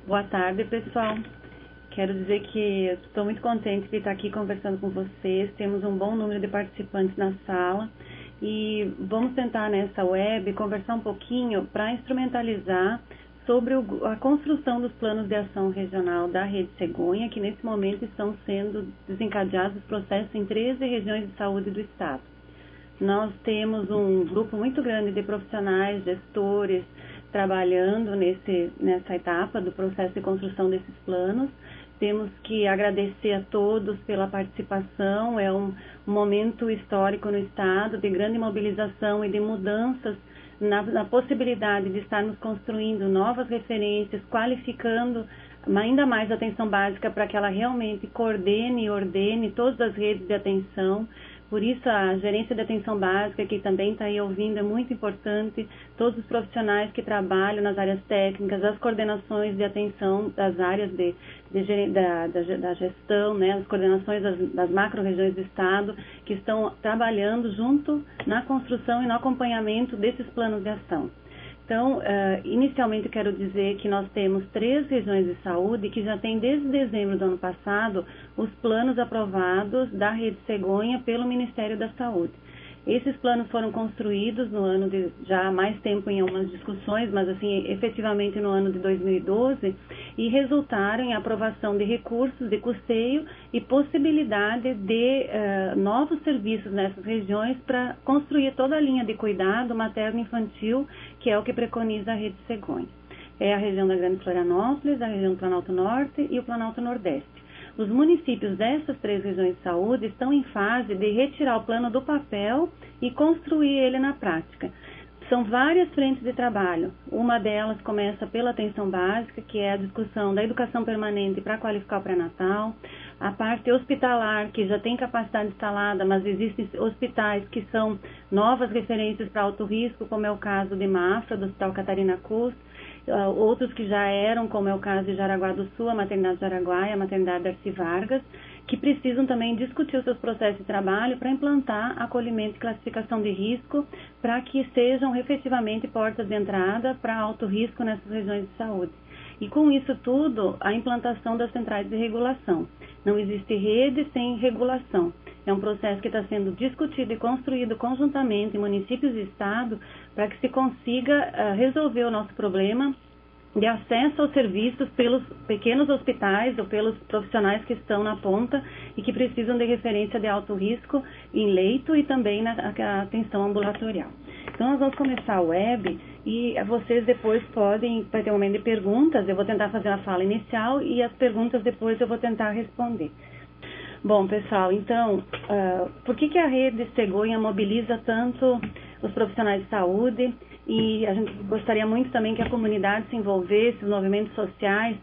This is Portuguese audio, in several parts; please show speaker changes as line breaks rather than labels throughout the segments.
Boa tarde, pessoal. Quero dizer que estou muito contente de estar aqui conversando com vocês. Temos um bom número de participantes na sala e vamos tentar nessa web conversar um pouquinho para instrumentalizar sobre a construção dos planos de ação regional da Rede Cegonha, que nesse momento estão sendo desencadeados os processos em 13 regiões de saúde do estado. Nós temos um grupo muito grande de profissionais, gestores, trabalhando nessa etapa do processo de construção desses planos. Temos que agradecer a todos pela participação. É um momento histórico no estado de grande mobilização e de mudanças na possibilidade de estarmos construindo novas referências, qualificando ainda mais a atenção básica para que ela realmente coordene e ordene todas as redes de atenção. Por isso, a gerência de atenção básica, que também está aí ouvindo, é muito importante. Todos os profissionais que trabalham nas áreas técnicas, as coordenações de atenção das áreas da gestão, né, as coordenações das macro-regiões do Estado, que estão trabalhando junto na construção e no acompanhamento desses planos de ação. Então, inicialmente quero dizer que nós temos 3 regiões de saúde que já têm desde dezembro do ano passado os planos aprovados da Rede Cegonha pelo Ministério da Saúde. Esses planos foram construídos no ano de, já há mais tempo em algumas discussões, mas assim, efetivamente no ano de 2012, e resultaram em aprovação de recursos de custeio e possibilidade de novos serviços nessas regiões para construir toda a linha de cuidado materno-infantil, que é o que preconiza a Rede Cegonha. É a região da Grande Florianópolis, a região do Planalto Norte e o Planalto Nordeste. Os municípios dessas 3 regiões de saúde estão em fase de retirar o plano do papel e construir ele na prática. São várias frentes de trabalho. Uma delas começa pela atenção básica, que é a discussão da educação permanente para qualificar o pré-natal, a parte hospitalar, que já tem capacidade instalada, mas existem hospitais que são novas referências para alto risco, como é o caso de Mafra, do Hospital Catarina Cus, outros que já eram, como é o caso de Jaraguá do Sul, a maternidade de Jaraguá e a maternidade Darcy Vargas, que precisam também discutir os seus processos de trabalho para implantar acolhimento e classificação de risco, para que sejam efetivamente portas de entrada para alto risco nessas regiões de saúde. E com isso tudo, a implantação das centrais de regulação. Não existe rede sem regulação. É um processo que está sendo discutido e construído conjuntamente em municípios e estado para que se consiga resolver o nosso problema de acesso aos serviços pelos pequenos hospitais ou pelos profissionais que estão na ponta e que precisam de referência de alto risco em leito e também na atenção ambulatorial. Então, nós vamos começar a web e vocês depois vai ter um momento de perguntas. Eu vou tentar fazer a fala inicial e as perguntas depois eu vou tentar responder. Bom, pessoal, então, por que a Rede Cegonha mobiliza tanto os profissionais de saúde? E a gente gostaria muito também que a comunidade se envolvesse, os movimentos sociais,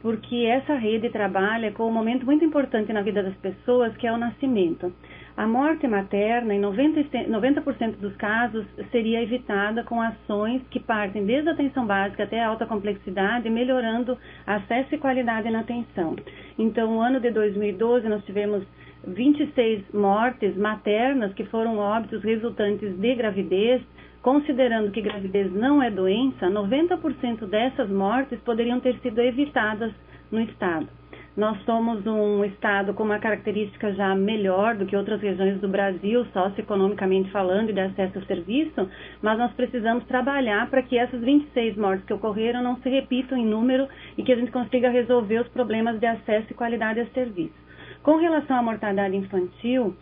porque essa rede trabalha com um momento muito importante na vida das pessoas, que é o nascimento. A morte materna, em 90% dos casos, seria evitada com ações que partem desde a atenção básica até a alta complexidade, melhorando acesso e qualidade na atenção. Então, no ano de 2012, nós tivemos 26 mortes maternas, que foram óbitos resultantes de gravidez. Considerando que gravidez não é doença, 90% dessas mortes poderiam ter sido evitadas no estado. Nós somos um estado com uma característica já melhor do que outras regiões do Brasil, socioeconomicamente falando, e de acesso ao serviço, mas nós precisamos trabalhar para que essas 26 mortes que ocorreram não se repitam em número e que a gente consiga resolver os problemas de acesso e qualidade a serviço. Com relação à mortalidade infantil,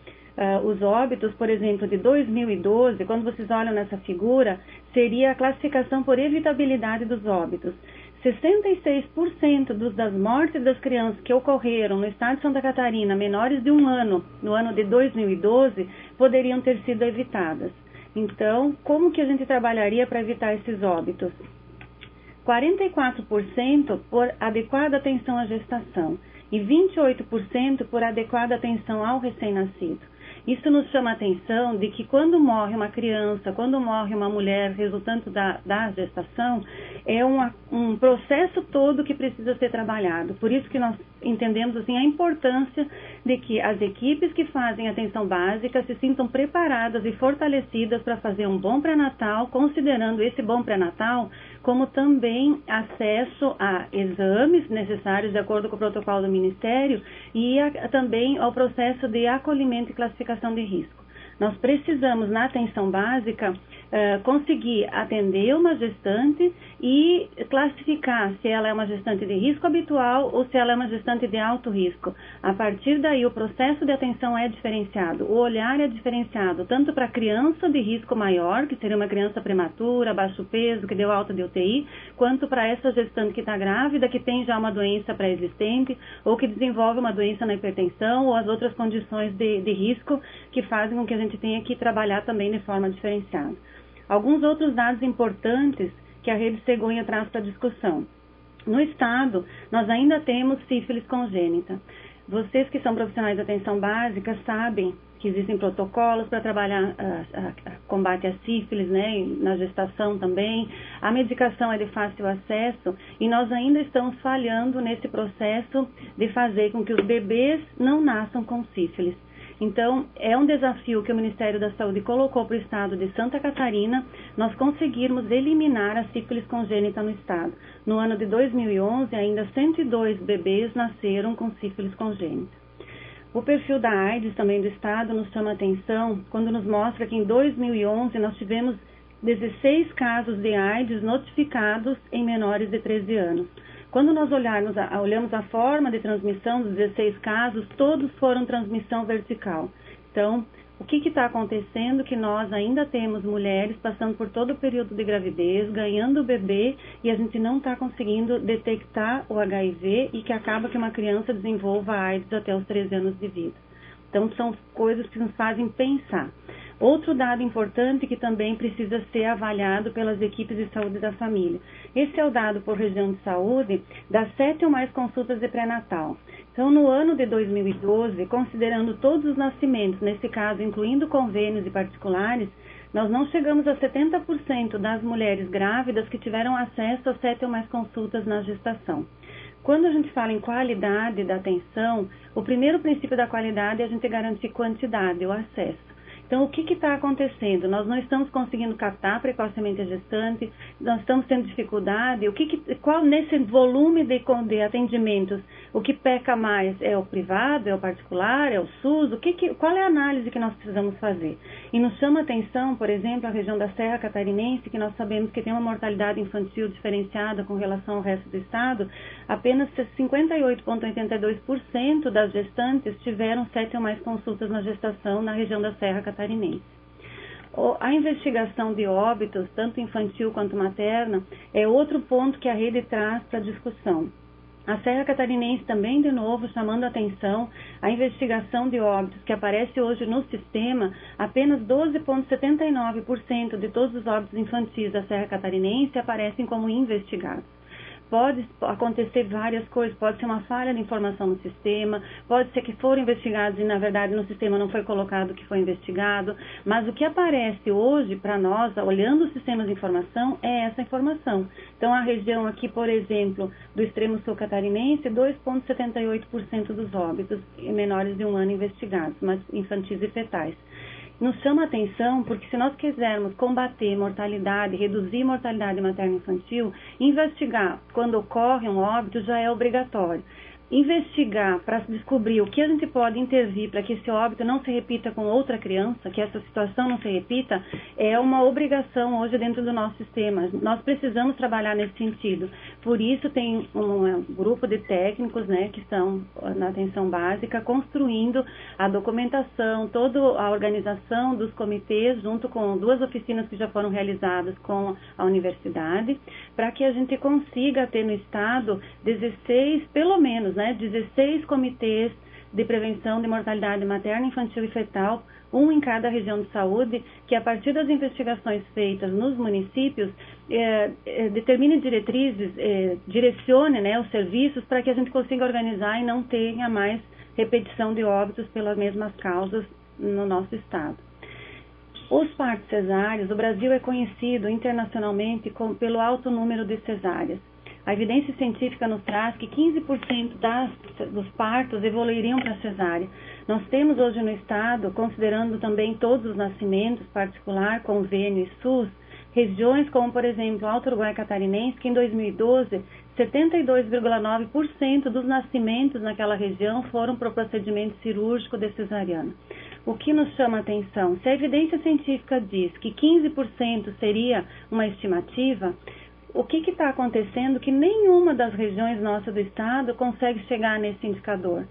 os óbitos, por exemplo, de 2012, quando vocês olham nessa figura, seria a classificação por evitabilidade dos óbitos. 66% das mortes das crianças que ocorreram no estado de Santa Catarina, menores de 1 ano, no ano de 2012, poderiam ter sido evitadas. Então, como que a gente trabalharia para evitar esses óbitos? 44% por adequada atenção à gestação e 28% por adequada atenção ao recém-nascido. Isso nos chama a atenção de que quando morre uma criança, quando morre uma mulher resultante da gestação, é um processo todo que precisa ser trabalhado. Por isso que nós entendemos assim a importância de que as equipes que fazem atenção básica se sintam preparadas e fortalecidas para fazer um bom pré-natal, considerando esse bom pré-natal como também acesso a exames necessários de acordo com o protocolo do Ministério e também ao processo de acolhimento e classificação de risco. Nós precisamos, na atenção básica, conseguir atender uma gestante e classificar se ela é uma gestante de risco habitual ou se ela é uma gestante de alto risco. A partir daí, o processo de atenção é diferenciado, o olhar é diferenciado, tanto para a criança de risco maior, que seria uma criança prematura, baixo peso, que deu alta de UTI, quanto para essa gestante que está grávida, que tem já uma doença pré-existente, ou que desenvolve uma doença na hipertensão, ou as outras condições de risco que fazem com que a gente tenha que trabalhar também de forma diferenciada. Alguns outros dados importantes que a Rede Cegonha traz para a discussão. No estado, nós ainda temos sífilis congênita. Vocês que são profissionais de atenção básica sabem que existem protocolos para trabalhar combate à sífilis, né, na gestação também. A medicação é de fácil acesso e nós ainda estamos falhando nesse processo de fazer com que os bebês não nasçam com sífilis. Então, é um desafio que o Ministério da Saúde colocou para o estado de Santa Catarina, nós conseguirmos eliminar a sífilis congênita no estado. No ano de 2011, ainda 102 bebês nasceram com sífilis congênita. O perfil da AIDS também do estado nos chama atenção quando nos mostra que em 2011 nós tivemos 16 casos de AIDS notificados em menores de 13 anos. Quando nós olhamos a forma de transmissão dos 16 casos, todos foram transmissão vertical. Então, o que está acontecendo? Que nós ainda temos mulheres passando por todo o período de gravidez, ganhando o bebê, e a gente não está conseguindo detectar o HIV e que acaba que uma criança desenvolva AIDS até os 13 anos de vida. Então, são coisas que nos fazem pensar. Outro dado importante que também precisa ser avaliado pelas equipes de saúde da família. Esse é o dado por região de saúde das 7 ou mais consultas de pré-natal. Então, no ano de 2012, considerando todos os nascimentos, nesse caso incluindo convênios e particulares, nós não chegamos a 70% das mulheres grávidas que tiveram acesso a 7 ou mais consultas na gestação. Quando a gente fala em qualidade da atenção, o primeiro princípio da qualidade é a gente garantir quantidade, o acesso. Então, o que está acontecendo? Nós não estamos conseguindo captar precocemente a gestante, nós estamos tendo dificuldade. Qual nesse volume de atendimentos, o que peca mais? É o privado, é o particular, é o SUS? Qual é a análise que nós precisamos fazer? E nos chama atenção, por exemplo, a região da Serra Catarinense, que nós sabemos que tem uma mortalidade infantil diferenciada com relação ao resto do estado, apenas 58,82% das gestantes tiveram 7 ou mais consultas na gestação na região da Serra Catarinense. A investigação de óbitos, tanto infantil quanto materna, é outro ponto que a rede traz para a discussão. A Serra Catarinense também, de novo, chamando a atenção, a investigação de óbitos que aparece hoje no sistema, apenas 12,79% de todos os óbitos infantis da Serra Catarinense aparecem como investigados. Pode acontecer várias coisas, pode ser uma falha de informação no sistema, pode ser que foram investigados e, na verdade, no sistema não foi colocado o que foi investigado, mas o que aparece hoje para nós, olhando os sistemas de informação, é essa informação. Então, a região aqui, por exemplo, do extremo sul catarinense, 2,78% dos óbitos menores de 1 ano investigados, mas infantis e fetais. Nos chama a atenção porque se nós quisermos combater mortalidade, reduzir mortalidade materno-infantil, investigar quando ocorre um óbito já é obrigatório. Investigar para descobrir o que a gente pode intervir para que esse óbito não se repita com outra criança, que essa situação não se repita, é uma obrigação hoje dentro do nosso sistema. Nós precisamos trabalhar nesse sentido. Por isso tem um grupo de técnicos, né, que estão na atenção básica, construindo a documentação, toda a organização dos comitês, junto com 2 oficinas que já foram realizadas com a universidade, para que a gente consiga ter no estado 16, pelo menos, 16 comitês de prevenção de mortalidade materna, infantil e fetal, um em cada região de saúde, que a partir das investigações feitas nos municípios, determine diretrizes, direcione, os serviços para que a gente consiga organizar e não tenha mais repetição de óbitos pelas mesmas causas no nosso estado. Os partos cesáreos, o Brasil é conhecido internacionalmente pelo alto número de cesáreas. A evidência científica nos traz que 15% dos partos evoluiriam para cesárea. Nós temos hoje no estado, considerando também todos os nascimentos, particular, convênio e SUS, regiões como, por exemplo, Alto Uruguai Catarinense, que em 2012, 72,9% dos nascimentos naquela região foram para o procedimento cirúrgico de cesariana. O que nos chama a atenção? Se a evidência científica diz que 15% seria uma estimativa, o que está acontecendo que nenhuma das regiões nossas do estado consegue chegar nesse indicador?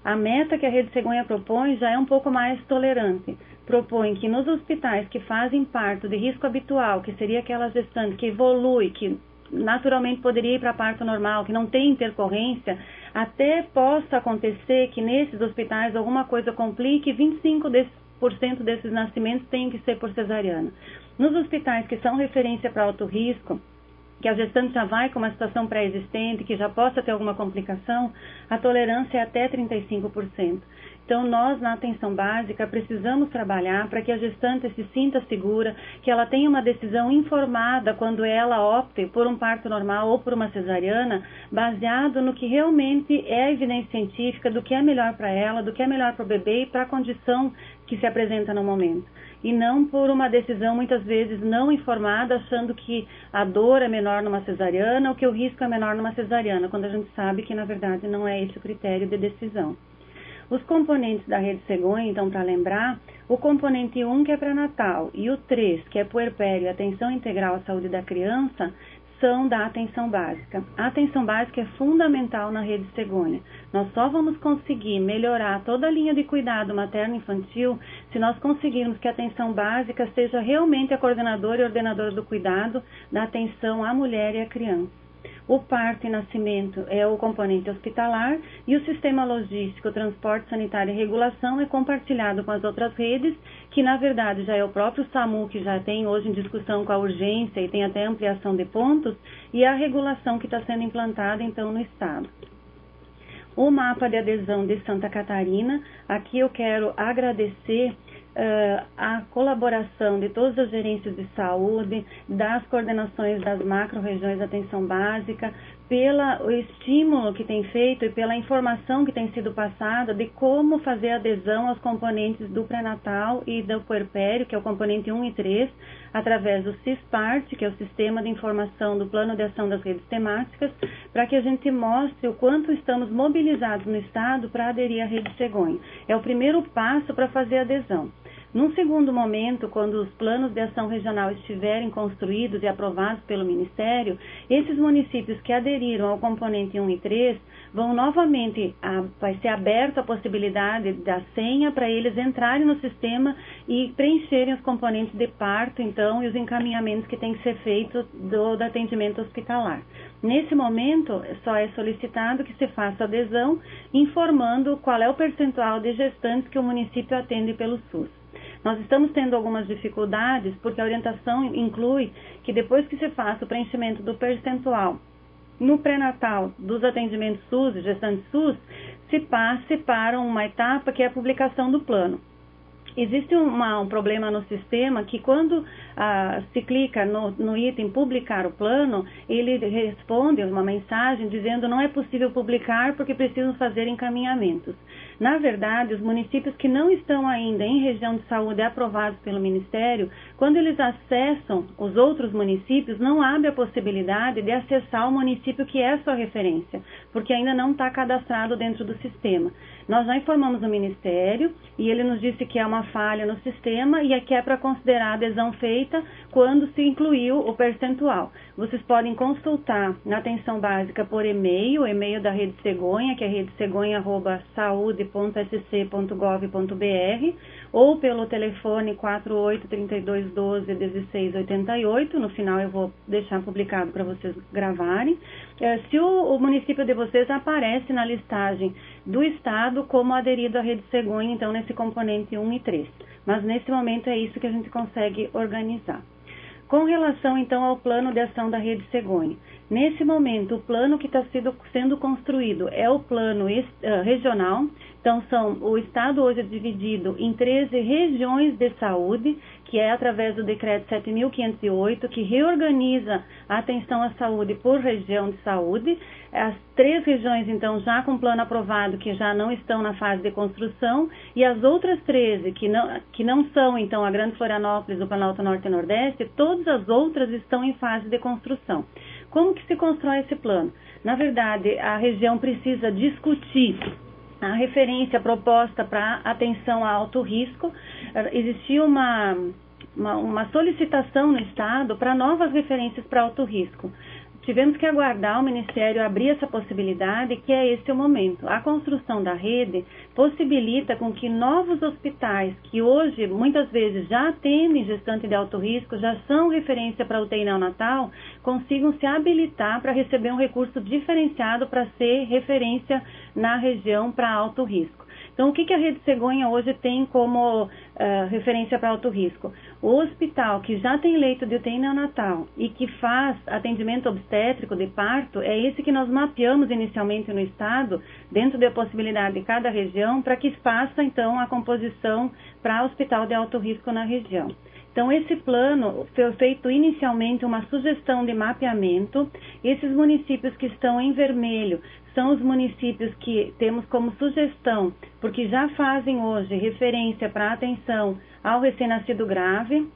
A meta que a Rede Cegonha propõe já é um pouco mais tolerante. Propõe que nos hospitais que fazem parto de risco habitual, que seria aquela gestante que evolui, que naturalmente poderia ir para parto normal, que não tem intercorrência, até possa acontecer que nesses hospitais alguma coisa complique, 25% desses nascimentos têm que ser por cesariana. Nos hospitais que são referência para alto risco, que a gestante já vai com uma situação pré-existente, que já possa ter alguma complicação, a tolerância é até 35%. Então, nós, na atenção básica, precisamos trabalhar para que a gestante se sinta segura, que ela tenha uma decisão informada quando ela opte por um parto normal ou por uma cesariana, baseado no que realmente é a evidência científica do que é melhor para ela, do que é melhor para o bebê e para a condição que se apresenta no momento. E não por uma decisão, muitas vezes, não informada, achando que a dor é menor numa cesariana ou que o risco é menor numa cesariana, quando a gente sabe que, na verdade, não é esse o critério de decisão. Os componentes da Rede Cegonha, então, para lembrar, o componente 1, que é pré-natal, e o 3, que é puerpério e atenção integral à saúde da criança, são da atenção básica. A atenção básica é fundamental na Rede Cegonha. Nós só vamos conseguir melhorar toda a linha de cuidado materno-infantil se nós conseguirmos que a atenção básica seja realmente a coordenadora e ordenadora do cuidado da atenção à mulher e à criança. O parto e nascimento é o componente hospitalar e o sistema logístico, transporte sanitário e regulação é compartilhado com as outras redes, que na verdade já é o próprio SAMU, que já tem hoje em discussão com a urgência e tem até ampliação de pontos, e a regulação que está sendo implantada então no estado. O mapa de adesão de Santa Catarina, aqui eu quero agradecer a colaboração de todas as gerências de saúde, das coordenações das macro-regiões de atenção básica, pelo estímulo que tem feito e pela informação que tem sido passada de como fazer adesão aos componentes do pré-natal e do puerpério, que é o componente 1 e 3, através do CISPART, que é o Sistema de Informação do Plano de Ação das Redes Temáticas, para que a gente mostre o quanto estamos mobilizados no Estado para aderir à Rede Cegonha. É o primeiro passo para fazer adesão. Num segundo momento, quando os planos de ação regional estiverem construídos e aprovados pelo Ministério, esses municípios que aderiram ao componente 1 e 3 vão novamente, vai ser aberta a possibilidade da senha para eles entrarem no sistema e preencherem os componentes de parto, então, e os encaminhamentos que têm que ser feitos do atendimento hospitalar. Nesse momento, só é solicitado que se faça adesão, informando qual é o percentual de gestantes que o município atende pelo SUS. Nós estamos tendo algumas dificuldades porque a orientação inclui que depois que se faça o preenchimento do percentual no pré-natal dos atendimentos SUS e gestantes SUS, se passe para uma etapa que é a publicação do plano. Existe um problema no sistema que quando se clica no item publicar o plano, ele responde uma mensagem dizendo não é possível publicar porque precisam fazer encaminhamentos. Na verdade, os municípios que não estão ainda em região de saúde aprovados pelo Ministério, quando eles acessam os outros municípios, não abre a possibilidade de acessar o município que é a sua referência, porque ainda não está cadastrado dentro do sistema. Nós já informamos o Ministério e ele nos disse que é uma falha no sistema e que é para considerar a adesão feita quando se incluiu o percentual. Vocês podem consultar na atenção básica por e-mail, o e-mail da Rede Cegonha, que é redecegonha@saude.sc.gov.br, ou pelo telefone 48-3212-1688. No final eu vou deixar publicado para vocês gravarem. Se o município de vocês aparece na listagem do estado como aderido à Rede Cegonha, então nesse componente 1 e 3. Mas nesse momento é isso que a gente consegue organizar. Com relação então ao plano de ação da Rede Cegonha, nesse momento o plano que está sendo construído é o plano regional, Então, o Estado hoje é dividido em 13 regiões de saúde, que é através do decreto 7.508, que reorganiza a atenção à saúde por região de saúde. As 3 regiões, então, já com plano aprovado, que já não estão na fase de construção, e as outras 13, que não são, então, a Grande Florianópolis, o Planalto Norte e Nordeste, todas as outras estão em fase de construção. Como que se constrói esse plano? Na verdade, a região precisa discutir a referência proposta para atenção a alto risco. Existia uma solicitação no Estado para novas referências para alto risco. Tivemos que aguardar o Ministério abrir essa possibilidade, que é esse o momento. A construção da rede possibilita com que novos hospitais, que hoje muitas vezes já atendem gestante de alto risco, já são referência para UTI neonatal, consigam se habilitar para receber um recurso diferenciado para ser referência na região para alto risco. Então, o que a Rede Cegonha hoje tem como referência para alto risco? O hospital que já tem leito de UTI neonatal e que faz atendimento obstétrico de parto, é esse que nós mapeamos inicialmente no Estado, dentro da possibilidade de cada região, para que faça, então, a composição para hospital de alto risco na região. Então, esse plano foi feito inicialmente uma sugestão de mapeamento. Esses municípios que estão em vermelho são os municípios que temos como sugestão, porque já fazem hoje referência para atenção ao recém-nascido grave,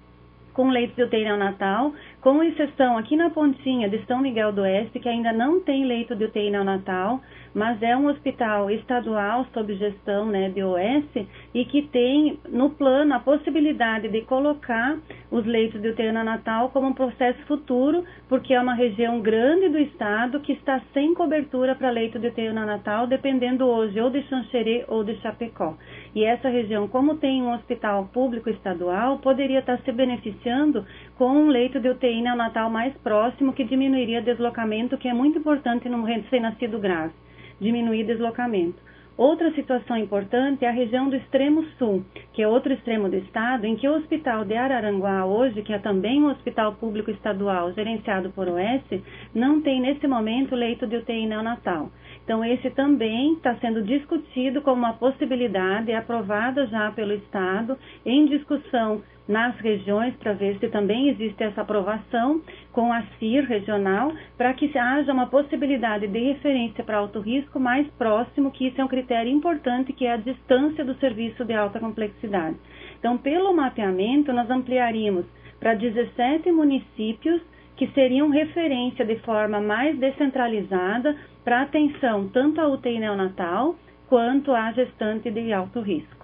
com leitos de UTI neonatal, com exceção aqui na pontinha de São Miguel do Oeste, que ainda não tem leito de UTI neonatal, mas é um hospital estadual sob gestão, de OS, e que tem no plano a possibilidade de colocar os leitos de UTI neonatal como um processo futuro, porque é uma região grande do estado que está sem cobertura para leito de UTI neonatal, dependendo hoje ou de Xanxerê ou de Chapecó. E essa região, como tem um hospital público estadual, poderia estar se beneficiando com um leito de UTI neonatal mais próximo, que diminuiria deslocamento, que é muito importante no recém-nascido grave, diminuir deslocamento. Outra situação importante é a região do extremo sul, que é outro extremo do estado, em que o hospital de Araranguá hoje, que é também um hospital público estadual gerenciado por OS, não tem nesse momento leito de UTI neonatal. Então, esse também está sendo discutido como uma possibilidade, aprovada já pelo Estado, em discussão nas regiões, para ver se também existe essa aprovação com a CIR regional, para que haja uma possibilidade de referência para alto risco mais próximo, que isso é um critério importante, que é a distância do serviço de alta complexidade. Então, pelo mapeamento, nós ampliaríamos para 17 municípios que seriam referência de forma mais descentralizada para atenção tanto à UTI neonatal quanto à gestante de alto risco.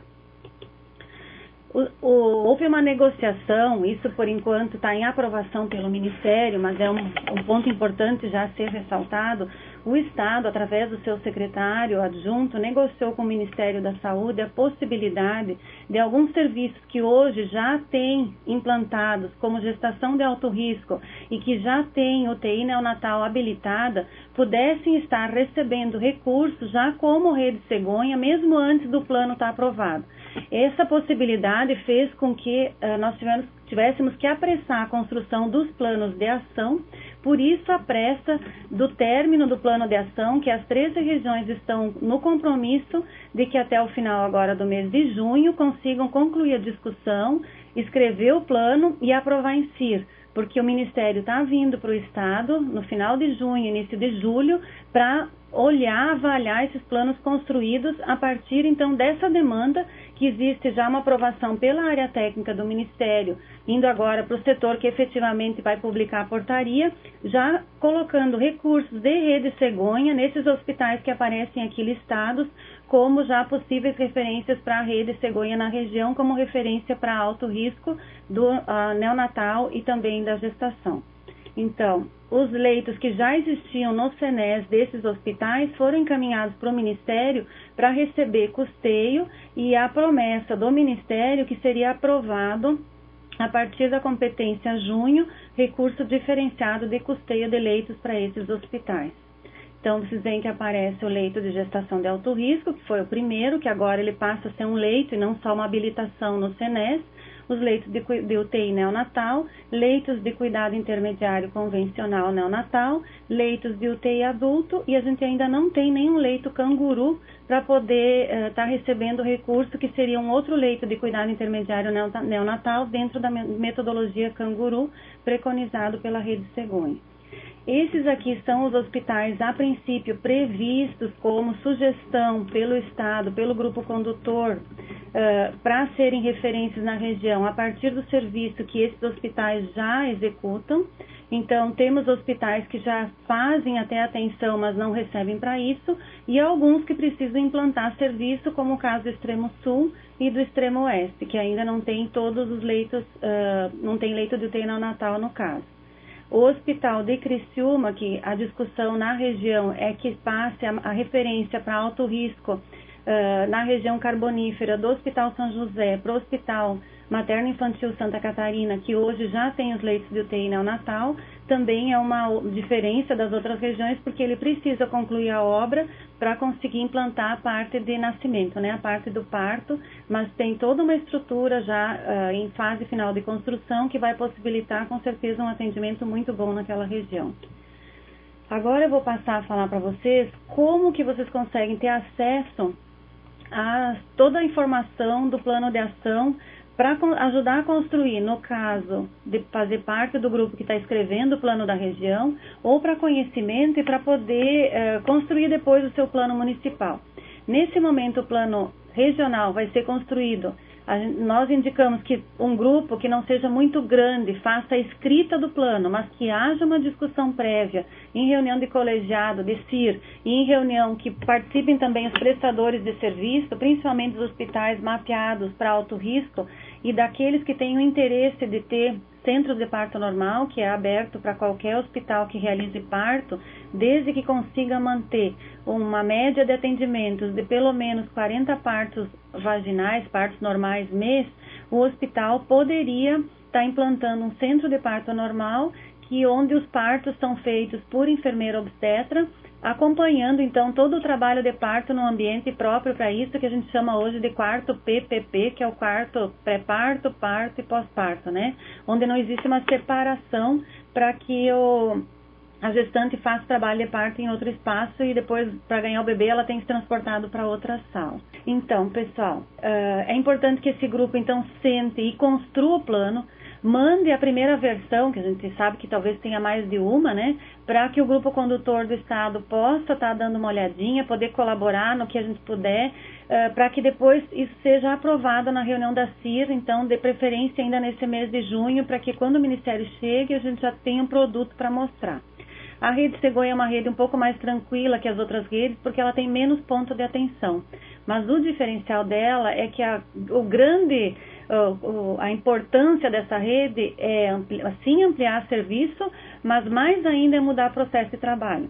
Houve uma negociação, isso por enquanto está em aprovação pelo Ministério, mas é um ponto importante já a ser ressaltado. O Estado, através do seu secretário adjunto, negociou com o Ministério da Saúde a possibilidade de alguns serviços que hoje já têm implantados, como gestação de alto risco e que já têm UTI neonatal habilitada, pudessem estar recebendo recursos já como Rede Cegonha, mesmo antes do plano estar aprovado. Essa possibilidade fez com que nós tivéssemos que apressar a construção dos planos de ação, por isso a pressa do término do plano de ação, que as 13 regiões estão no compromisso de que até o final agora do mês de junho consigam concluir a discussão, escrever o plano e aprovar em CIR, porque o Ministério está vindo para o Estado no final de junho, início de julho, para olhar, avaliar esses planos construídos a partir então dessa demanda, que existe já uma aprovação pela área técnica do Ministério, indo agora para o setor que efetivamente vai publicar a portaria, já colocando recursos de Rede Cegonha nesses hospitais que aparecem aqui listados, como já possíveis referências para a Rede Cegonha na região, como referência para alto risco do neonatal e também da gestação. Então, os leitos que já existiam no CENES desses hospitais foram encaminhados para o Ministério para receber custeio, e a promessa do Ministério que seria aprovado a partir da competência junho, recurso diferenciado de custeio de leitos para esses hospitais. Então, vocês veem que aparece o leito de gestação de alto risco, que foi o primeiro, que agora ele passa a ser um leito e não só uma habilitação no CENES. os leitos de UTI neonatal, leitos de cuidado intermediário convencional neonatal, leitos de UTI adulto, e a gente ainda não tem nenhum leito canguru para poder estar recebendo o recurso que seria um outro leito de cuidado intermediário neonatal dentro da metodologia canguru preconizado pela Rede Cegonha. Esses aqui são os hospitais, a princípio, previstos como sugestão pelo Estado, pelo grupo condutor, para serem referências na região, a partir do serviço que esses hospitais já executam. Então, temos hospitais que já fazem até atenção, mas não recebem para isso, e alguns que precisam implantar serviço, como o caso do Extremo Sul e do Extremo Oeste, que ainda não tem todos os leitos, não tem leito de UTI neonatal no caso. O Hospital de Criciúma, que a discussão na região é que passe a referência para alto risco na região carbonífera do Hospital São José para o Hospital Materno Infantil Santa Catarina, que hoje já tem os leitos de UTI neonatal, também é uma diferença das outras regiões, porque ele precisa concluir a obra para conseguir implantar a parte de nascimento, né, a parte do parto, mas tem toda uma estrutura já em fase final de construção que vai possibilitar com certeza um atendimento muito bom naquela região. Agora eu vou passar a falar para vocês como que vocês conseguem ter acesso a toda a informação do plano de ação para ajudar a construir, no caso de fazer parte do grupo que está escrevendo o plano da região, ou para conhecimento e para poder construir depois o seu plano municipal. Nesse momento, o plano regional vai ser construído. Nós indicamos que um grupo que não seja muito grande faça a escrita do plano, mas que haja uma discussão prévia em reunião de colegiado, de CIR, e em reunião que participem também os prestadores de serviço, principalmente os hospitais mapeados para alto risco e daqueles que têm o interesse de ter centros de parto normal, que é aberto para qualquer hospital que realize parto, desde que consiga manter uma média de atendimentos de pelo menos 40 partos vaginais, partos normais mês, o hospital poderia estar implantando um centro de parto normal, onde os partos são feitos por enfermeira obstetra, acompanhando então todo o trabalho de parto no ambiente próprio para isso, que a gente chama hoje de quarto PPP, que é o quarto pré-parto, parto e pós-parto, né? Onde não existe uma separação para que a gestante faça o trabalho de parto em outro espaço e depois, para ganhar o bebê, ela tem que ser transportado para outra sala. Então, pessoal, é importante que esse grupo então sente e construa o plano, mande a primeira versão, que a gente sabe que talvez tenha mais de uma, né, para que o grupo condutor do Estado possa estar dando uma olhadinha, poder colaborar no que a gente puder, para que depois isso seja aprovado na reunião da CIR, então, de preferência ainda nesse mês de junho, para que quando o Ministério chegue, a gente já tenha um produto para mostrar. A Rede Cegonha é uma rede um pouco mais tranquila que as outras redes, porque ela tem menos ponto de atenção. Mas o diferencial dela é que a importância dessa rede é, sim, ampliar serviço, mas mais ainda é mudar processo de trabalho.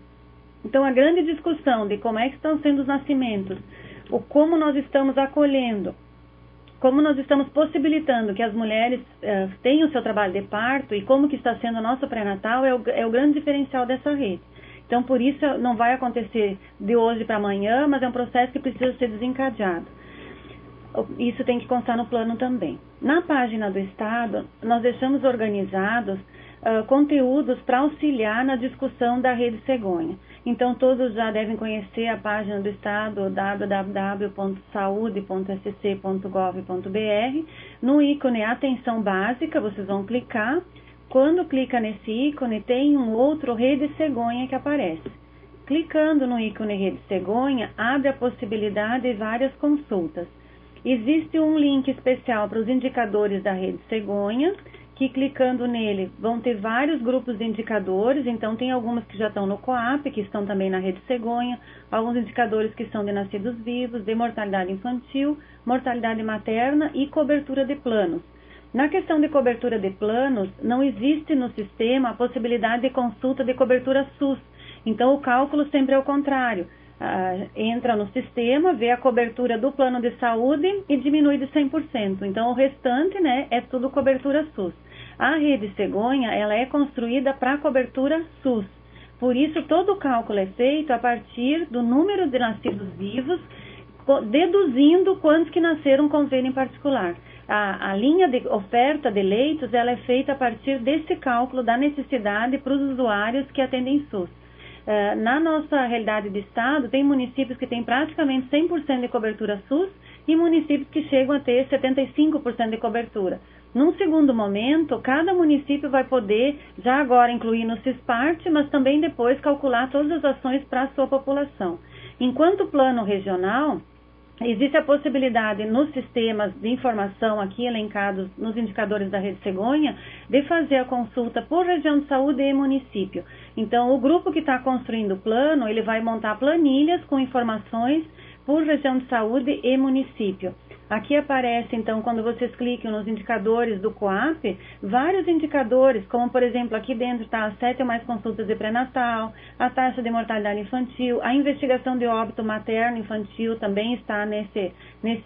Então, a grande discussão de como é que estão sendo os nascimentos, como nós estamos acolhendo, como nós estamos possibilitando que as mulheres tenham o seu trabalho de parto e como que está sendo o nosso pré-natal é o grande diferencial dessa rede. Então, por isso, não vai acontecer de hoje para amanhã, mas é um processo que precisa ser desencadeado. Isso tem que constar no plano também. Na página do Estado, nós deixamos organizados conteúdos para auxiliar na discussão da Rede Cegonha. Então, todos já devem conhecer a página do Estado, www.saude.sc.gov.br. No ícone Atenção Básica, vocês vão clicar. Quando clica nesse ícone, tem um outro Rede Cegonha que aparece. Clicando no ícone Rede Cegonha, abre a possibilidade de várias consultas. Existe um link especial para os indicadores da Rede Cegonha, que clicando nele vão ter vários grupos de indicadores, então tem algumas que já estão no COAP, que estão também na Rede Cegonha, alguns indicadores que são de nascidos vivos, de mortalidade infantil, mortalidade materna e cobertura de planos. Na questão de cobertura de planos, não existe no sistema a possibilidade de consulta de cobertura SUS, então o cálculo sempre é o contrário. Entra no sistema, vê a cobertura do plano de saúde e diminui de 100%. Então, o restante, né, é tudo cobertura SUS. A Rede Cegonha, ela é construída para cobertura SUS. Por isso, todo o cálculo é feito a partir do número de nascidos vivos, deduzindo quantos que nasceram com convênio em particular. a linha de oferta de leitos, ela é feita a partir desse cálculo da necessidade para os usuários que atendem SUS. Na nossa realidade de estado, tem municípios que têm praticamente 100% de cobertura SUS e municípios que chegam a ter 75% de cobertura. Num segundo momento, cada município vai poder, já agora incluir no CISPART, mas também depois calcular todas as ações para a sua população. Enquanto plano regional, existe a possibilidade nos sistemas de informação aqui elencados nos indicadores da Rede Cegonha de fazer a consulta por região de saúde e município. Então, o grupo que está construindo o plano, ele vai montar planilhas com informações por região de saúde e município. Aqui aparece, então, quando vocês clicam nos indicadores do COAP, vários indicadores, como, por exemplo, aqui dentro está as 7 ou mais consultas de pré-natal, a taxa de mortalidade infantil, a investigação de óbito materno-infantil também está nesse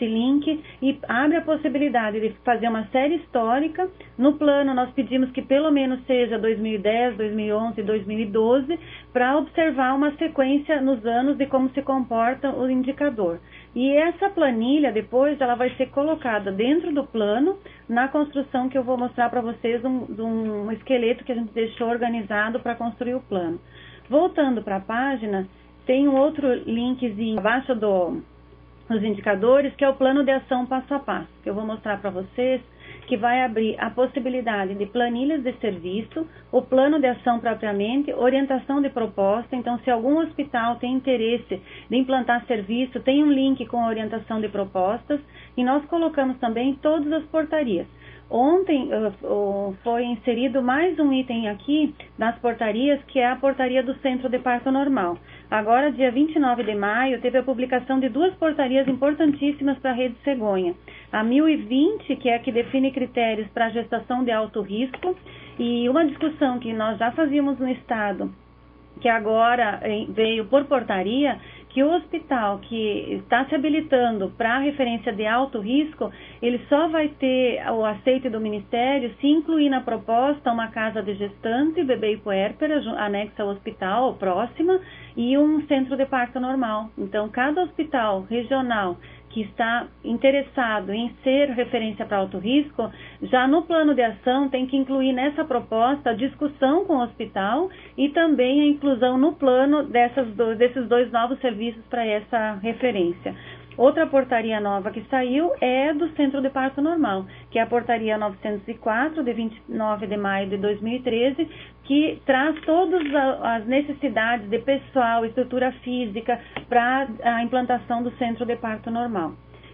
link e abre a possibilidade de fazer uma série histórica. No plano, nós pedimos que pelo menos seja 2010, 2011, 2012, para observar uma sequência nos anos de como se comporta o indicador. E essa planilha, depois, ela vai ser colocada dentro do plano, na construção que eu vou mostrar para vocês de um esqueleto que a gente deixou organizado para construir o plano. Voltando para a página, tem um outro linkzinho abaixo dos indicadores, que é o plano de ação passo a passo, que eu vou mostrar para vocês, que vai abrir a possibilidade de planilhas de serviço, o plano de ação propriamente, orientação de proposta. Então, se algum hospital tem interesse de implantar serviço, tem um link com a orientação de propostas, e nós colocamos também todas as portarias. Ontem foi inserido mais um item aqui nas portarias, que é a portaria do Centro de Parto Normal. Agora, dia 29 de maio, teve a publicação de 2 portarias importantíssimas para a Rede Cegonha. A 1020, que é a que define critérios para a gestação de alto risco, e uma discussão que nós já fazíamos no Estado, que agora veio por portaria, que o hospital que está se habilitando para referência de alto risco, ele só vai ter o aceite do Ministério se incluir na proposta uma casa de gestante, bebê e puérpera, anexa ao hospital, ou próxima, e um centro de parto normal. Então, cada hospital regional que está interessado em ser referência para alto risco, já no plano de ação tem que incluir nessa proposta a discussão com o hospital e também a inclusão no plano desses 2 novos serviços para essa referência. Outra portaria nova que saiu é do Centro de Parto Normal, que é a portaria 904, de 29 de maio de 2013, que traz todas as necessidades de pessoal, estrutura física para a implantação do Centro de Parto Normal.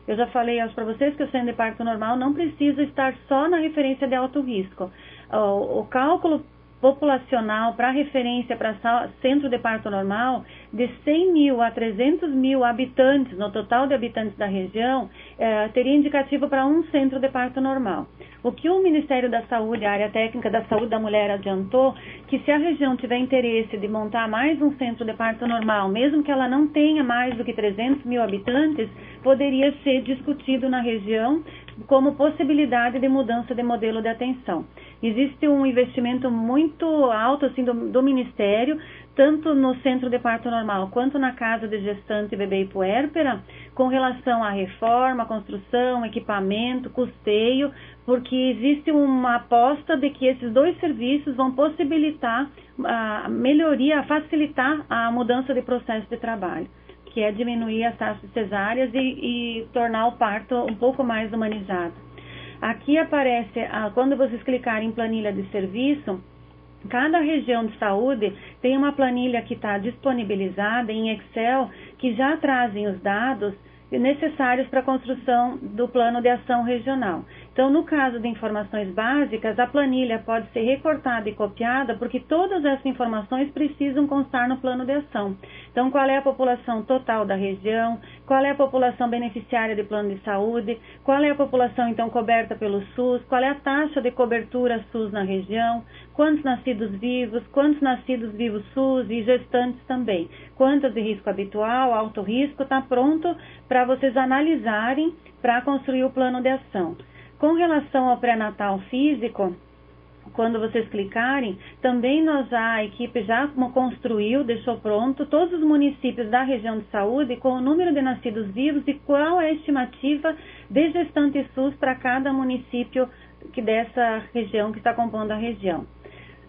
Eu já falei para vocês que o Centro de Parto Normal não precisa estar só na referência de alto risco. O cálculo populacional para referência para centro de parto normal, de 100 mil a 300 mil habitantes, no total de habitantes da região, teria indicativo para um centro de parto normal. O que o Ministério da Saúde, a área técnica da saúde da mulher, adiantou, que se a região tiver interesse de montar mais um centro de parto normal, mesmo que ela não tenha mais do que 300 mil habitantes, poderia ser discutido na região como possibilidade de mudança de modelo de atenção. Existe um investimento muito alto assim, do Ministério, tanto no centro de parto normal quanto na casa de gestante, bebê e puérpera, com relação à reforma, construção, equipamento, custeio, porque existe uma aposta de que esses 2 serviços vão possibilitar a melhoria, facilitar a mudança de processo de trabalho, que é diminuir as taxas de cesáreas e tornar o parto um pouco mais humanizado. Aqui aparece, quando vocês clicarem em planilha de serviço, cada região de saúde tem uma planilha que está disponibilizada em Excel, que já trazem os dados necessários para a construção do plano de ação regional. Então, no caso de informações básicas, a planilha pode ser recortada e copiada, porque todas essas informações precisam constar no plano de ação. Então, qual é a população total da região, qual é a população beneficiária de plano de saúde, qual é a população, então, coberta pelo SUS, qual é a taxa de cobertura SUS na região, quantos nascidos vivos SUS e gestantes também, quantas de risco habitual, alto risco, está pronto para vocês analisarem para construir o plano de ação. Com relação ao pré-natal físico, quando vocês clicarem, também a equipe já construiu, deixou pronto todos os municípios da região de saúde com o número de nascidos vivos e qual é a estimativa de gestante SUS para cada município dessa região que está compondo a região.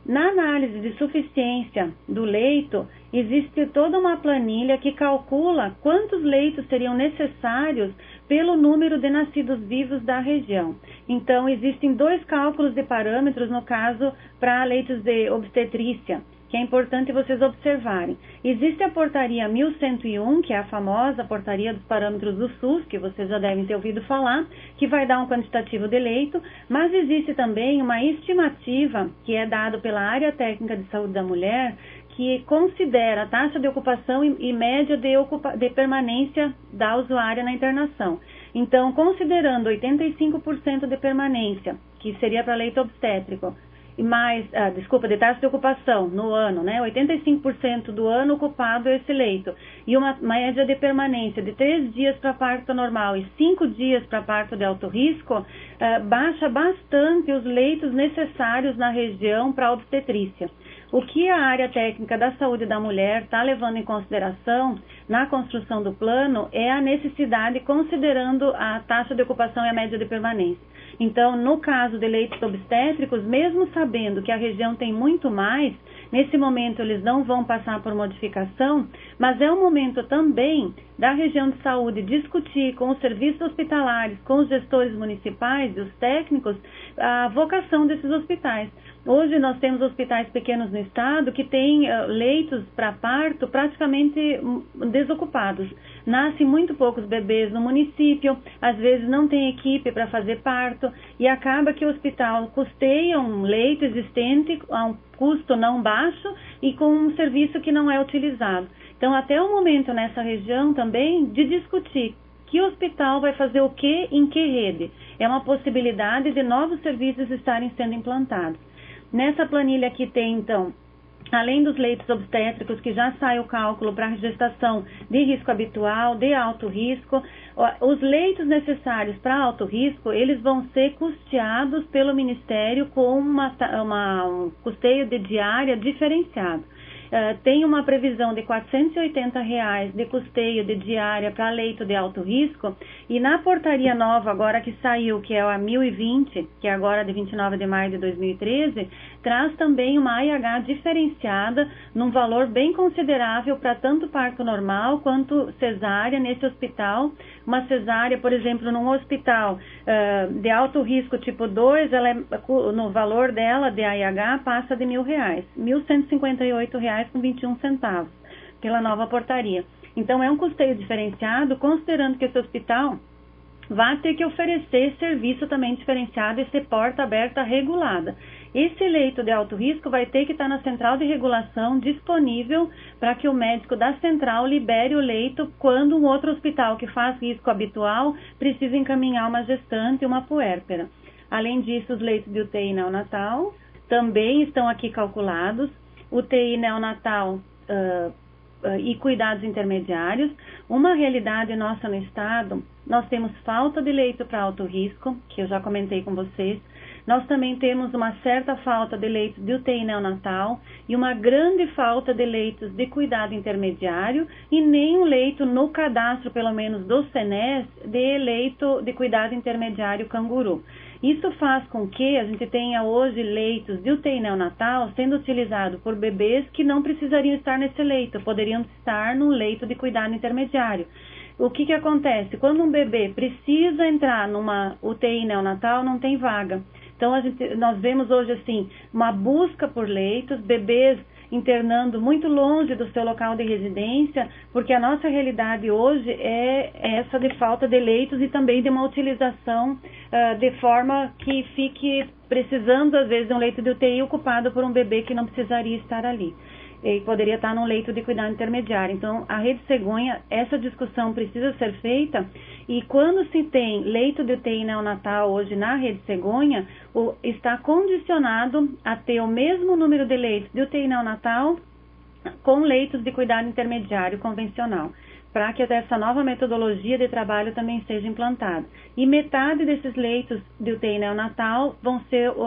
Na análise de suficiência do leito, existe toda uma planilha que calcula quantos leitos seriam necessários pelo número de nascidos vivos da região. Então, existem 2 cálculos de parâmetros, no caso, para leitos de obstetrícia, que é importante vocês observarem. Existe a portaria 1101, que é a famosa portaria dos parâmetros do SUS, que vocês já devem ter ouvido falar, que vai dar um quantitativo de leito, mas existe também uma estimativa que é dada pela área técnica de saúde da mulher, que considera a taxa de ocupação e média de permanência da usuária na internação. Então, considerando 85% de permanência, que seria para leito obstétrico, de taxa de ocupação no ano, 85% do ano ocupado esse leito, e uma média de permanência de 3 dias para parto normal e 5 dias para parto de alto risco, baixa bastante os leitos necessários na região para obstetrícia. O que a área técnica da saúde da mulher está levando em consideração na construção do plano é a necessidade, considerando a taxa de ocupação e a média de permanência. Então, no caso de leitos obstétricos, mesmo sabendo que a região tem muito mais, nesse momento eles não vão passar por modificação, mas é o momento também da região de saúde discutir com os serviços hospitalares, com os gestores municipais e os técnicos, a vocação desses hospitais. Hoje nós temos hospitais pequenos no estado que têm leitos para parto praticamente desocupados. Nascem muito poucos bebês no município, às vezes não tem equipe para fazer parto e acaba que o hospital custeia um leito existente a um custo não baixo e com um serviço que não é utilizado. Então, até o momento nessa região também de discutir que hospital vai fazer o que em que rede. É uma possibilidade de novos serviços estarem sendo implantados. Nessa planilha aqui tem, então, além dos leitos obstétricos, que já sai o cálculo para gestação de risco habitual, de alto risco, os leitos necessários para alto risco, eles vão ser custeados pelo Ministério com um custeio de diária diferenciado. Tem uma previsão de R$ 480 de custeio de diária para leito de alto risco, e na portaria nova agora que saiu, que é a 1020, que é agora de 29 de maio de 2013, traz também uma AIH diferenciada num valor bem considerável para tanto parto normal quanto cesárea nesse hospital. Uma cesárea, por exemplo, num hospital de alto risco tipo 2, no valor dela de AIH passa de R$ 1.000, R$ 1.158,21 pela nova portaria. Então é um custeio diferenciado, considerando que esse hospital vai ter que oferecer serviço também diferenciado e ser porta aberta regulada. Esse leito de alto risco vai ter que estar na central de regulação disponível para que o médico da central libere o leito quando um outro hospital que faz risco habitual precisa encaminhar uma gestante e uma puérpera. Além disso, os leitos de UTI neonatal também estão aqui calculados. UTI neonatal e cuidados intermediários. Uma realidade nossa no estado, nós temos falta de leito para alto risco, que eu já comentei com vocês. Nós também temos uma certa falta de leitos de UTI neonatal e uma grande falta de leitos de cuidado intermediário e nenhum leito no cadastro, pelo menos do CENES, de leito de cuidado intermediário canguru. Isso faz com que a gente tenha hoje leitos de UTI neonatal sendo utilizados por bebês que não precisariam estar nesse leito, poderiam estar no leito de cuidado intermediário. O que acontece? Quando um bebê precisa entrar numa UTI neonatal, não tem vaga. Então, nós vemos hoje, assim, uma busca por leitos, bebês internando muito longe do seu local de residência, porque a nossa realidade hoje é essa de falta de leitos e também de uma utilização de forma que fique precisando, às vezes, de um leito de UTI ocupado por um bebê que não precisaria estar ali. E poderia estar num leito de cuidado intermediário. Então, a Rede Cegonha, essa discussão precisa ser feita, e quando se tem leito de UTI neonatal hoje na Rede Cegonha, está condicionado a ter o mesmo número de leitos de UTI neonatal com leitos de cuidado intermediário convencional, para que essa nova metodologia de trabalho também seja implantada. E metade desses leitos de UTI neonatal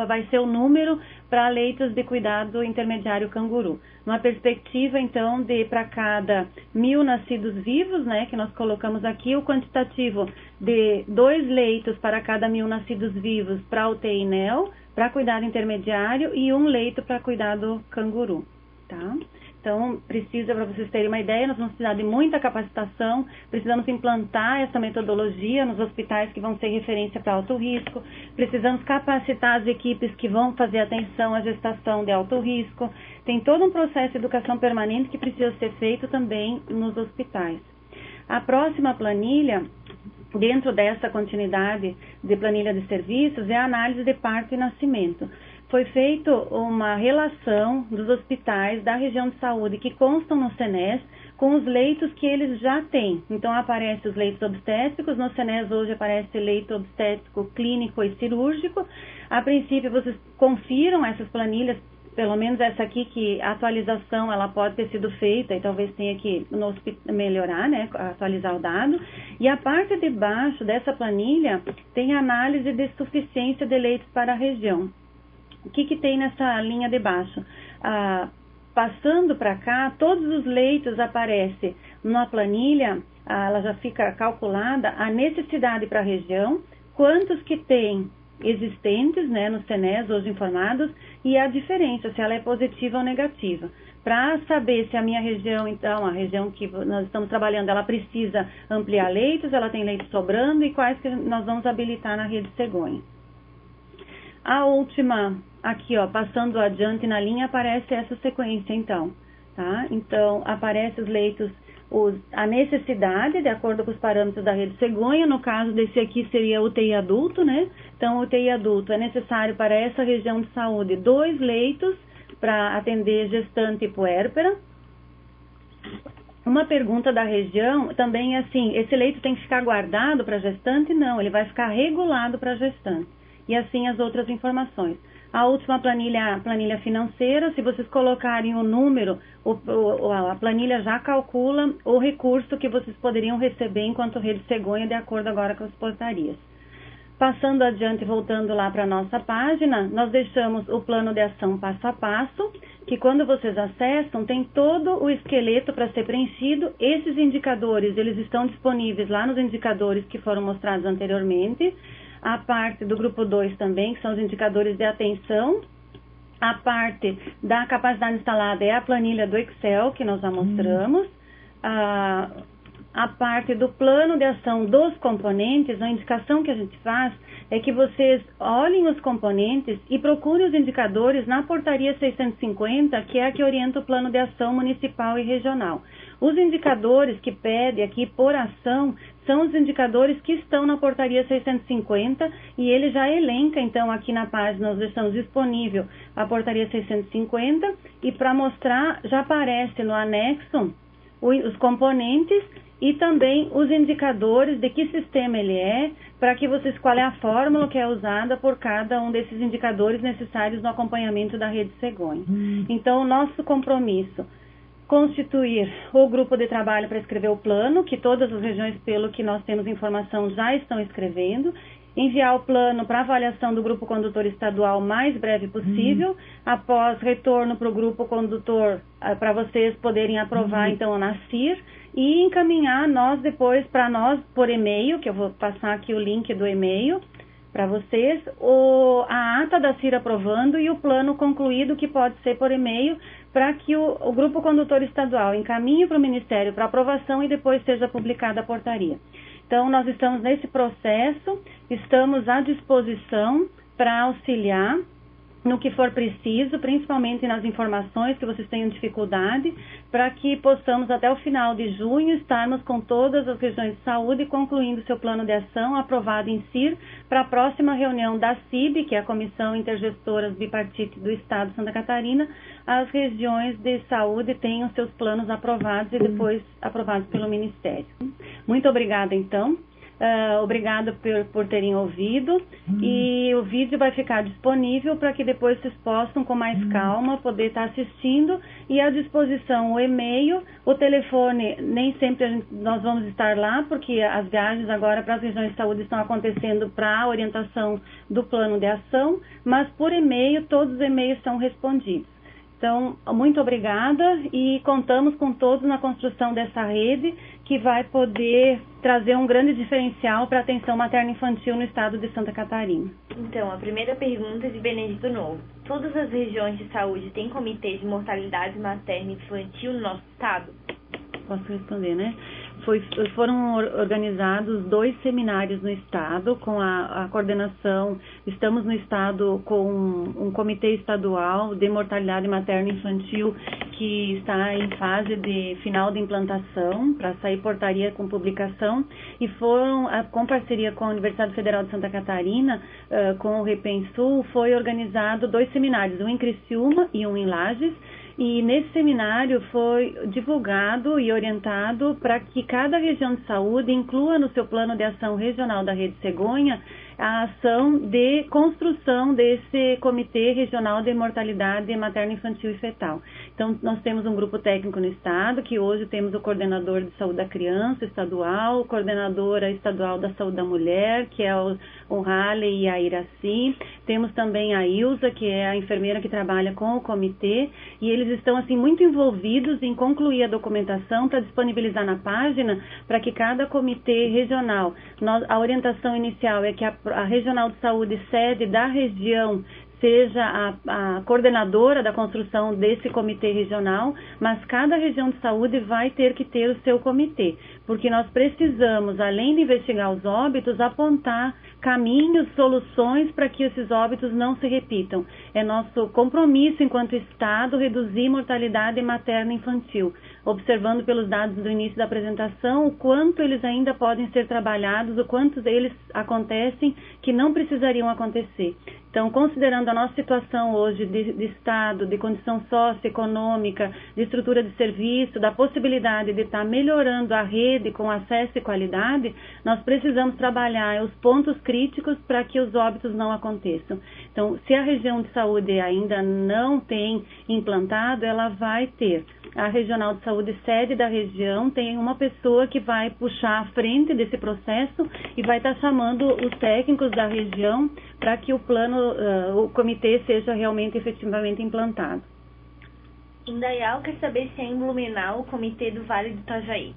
vai ser o número para leitos de cuidado intermediário canguru. Uma perspectiva, então, de para cada 1.000 nascidos vivos, né, que nós colocamos aqui, o quantitativo de 2 leitos para cada 1.000 nascidos vivos para UTI neo, para cuidado intermediário, e 1 leito para cuidado canguru, tá? Então, para vocês terem uma ideia, nós vamos precisar de muita capacitação, precisamos implantar essa metodologia nos hospitais que vão ser referência para alto risco, precisamos capacitar as equipes que vão fazer atenção à gestação de alto risco. Tem todo um processo de educação permanente que precisa ser feito também nos hospitais. A próxima planilha, dentro dessa continuidade de planilha de serviços, é a análise de parto e nascimento. Foi feita uma relação dos hospitais da região de saúde que constam no CENES com os leitos que eles já têm. Então, aparecem os leitos obstétricos, no CENES hoje aparece leito obstétrico clínico e cirúrgico. A princípio, vocês confiram essas planilhas, pelo menos essa aqui, que a atualização ela pode ter sido feita e talvez tenha que melhorar, né, atualizar o dado. E a parte de baixo dessa planilha tem análise de suficiência de leitos para a região. O que tem nessa linha de baixo? Passando para cá, todos os leitos aparecem numa planilha, ela já fica calculada a necessidade para a região, quantos que tem existentes, né, no CENES, hoje informados, e a diferença, se ela é positiva ou negativa. Para saber se a minha região, então, a região que nós estamos trabalhando, ela precisa ampliar leitos, ela tem leitos sobrando, e quais que nós vamos habilitar na rede cegonha. A última, aqui, ó, passando adiante na linha, aparece essa sequência, então, tá? Então, aparece os leitos, a necessidade, de acordo com os parâmetros da rede cegonha. No caso desse aqui, seria UTI adulto, né? Então, UTI adulto é necessário para essa região de saúde 2 leitos para atender gestante e puérpera. Uma pergunta da região também é assim, esse leito tem que ficar guardado para gestante? Não, ele vai ficar regulado para gestante. E assim as outras informações. A última planilha, a planilha financeira, se vocês colocarem o número, a planilha já calcula o recurso que vocês poderiam receber enquanto rede cegonha, de acordo agora com as portarias. Passando adiante, voltando lá para a nossa página, nós deixamos o plano de ação passo a passo, que quando vocês acessam, tem todo o esqueleto para ser preenchido. Esses indicadores, eles estão disponíveis lá nos indicadores que foram mostrados anteriormente. A parte do grupo 2 também, que são os indicadores de atenção. A parte da capacidade instalada é a planilha do Excel, que nós já mostramos. A parte do plano de ação dos componentes, a indicação que a gente faz é que vocês olhem os componentes e procurem os indicadores na portaria 650, que é a que orienta o plano de ação municipal e regional. Os indicadores que pede aqui por ação são os indicadores que estão na portaria 650 e ele já elenca, então aqui na página nós deixamos disponível a portaria 650 e para mostrar já aparece no anexo os componentes e também os indicadores de que sistema ele é, para que vocês, qual é a fórmula que é usada por cada um desses indicadores necessários no acompanhamento da rede cegonha. Então, o nosso compromisso, constituir o grupo de trabalho para escrever o plano, que todas as regiões, pelo que nós temos informação, já estão escrevendo, enviar o plano para avaliação do grupo condutor estadual o mais breve possível, após retorno para o grupo condutor, para vocês poderem aprovar, então, a NACIR, e encaminhar para nós por e-mail, que eu vou passar aqui o link do e-mail para vocês, a ata da CIR aprovando e o plano concluído, que pode ser por e-mail, para que o grupo condutor estadual encaminhe para o Ministério para aprovação e depois seja publicada a portaria. Então, nós estamos nesse processo, estamos à disposição para auxiliar no que for preciso, principalmente nas informações que vocês tenham dificuldade, para que possamos até o final de junho estarmos com todas as regiões de saúde concluindo seu plano de ação aprovado em CIR para a próxima reunião da CIB, que é a Comissão Intergestoras Bipartite do Estado de Santa Catarina, as regiões de saúde tenham seus planos aprovados e depois aprovados pelo Ministério. Muito obrigada, então. Obrigada por terem ouvido. E o vídeo vai ficar disponível para que depois vocês possam, com mais calma, poder estar assistindo. E à disposição o e-mail, o telefone, nem sempre nós vamos estar lá, porque as viagens agora para as regiões de saúde estão acontecendo para a orientação do plano de ação, mas por e-mail, todos os e-mails são respondidos. Então, muito obrigada e contamos com todos na construção dessa rede que vai poder trazer um grande diferencial para a atenção materno-infantil no estado de Santa Catarina.
Então, a primeira pergunta é de Benedito Novo. Todas as regiões de saúde têm comitê de mortalidade materno-infantil no nosso estado?
Posso responder, né? Foram organizados 2 seminários no estado com a coordenação. Estamos no estado com um comitê estadual de mortalidade materno-infantil que está em fase de final de implantação para sair portaria com publicação, e foram, com parceria com a Universidade Federal de Santa Catarina, com o Repensul, foi organizado 2 seminários, um em Criciúma e um em Lages. E nesse seminário foi divulgado e orientado para que cada região de saúde inclua no seu plano de ação regional da Rede Cegonha a ação de construção desse Comitê Regional de Mortalidade Materno-Infantil e Fetal. Então, nós temos um grupo técnico no estado, que hoje temos o coordenador de saúde da criança estadual, coordenadora estadual da saúde da mulher, que é o Halley e a Iraci. Temos também a Ilza, que é a enfermeira que trabalha com o comitê, e eles estão assim muito envolvidos em concluir a documentação para disponibilizar na página, para que cada comitê regional, a orientação inicial é que a regional de saúde sede da região seja a coordenadora da construção desse comitê regional, mas cada região de saúde vai ter que ter o seu comitê, porque nós precisamos, além de investigar os óbitos, apontar caminhos, soluções para que esses óbitos não se repitam. É nosso compromisso enquanto Estado reduzir mortalidade materna e infantil, observando pelos dados do início da apresentação o quanto eles ainda podem ser trabalhados, o quanto eles acontecem que não precisariam acontecer. Então, considerando a nossa situação hoje de Estado, de condição socioeconômica, de estrutura de serviço, da possibilidade de estar melhorando a rede com acesso e qualidade, nós precisamos trabalhar os pontos críticos para que os óbitos não aconteçam. Então, se a região de saúde ainda não tem implantado, ela vai ter. A regional de saúde sede da região tem uma pessoa que vai puxar a frente desse processo e vai estar chamando os técnicos da região para que o plano, o comitê seja realmente efetivamente implantado.
Indaial quer saber se é em Blumenau o comitê do Vale do Itajaí.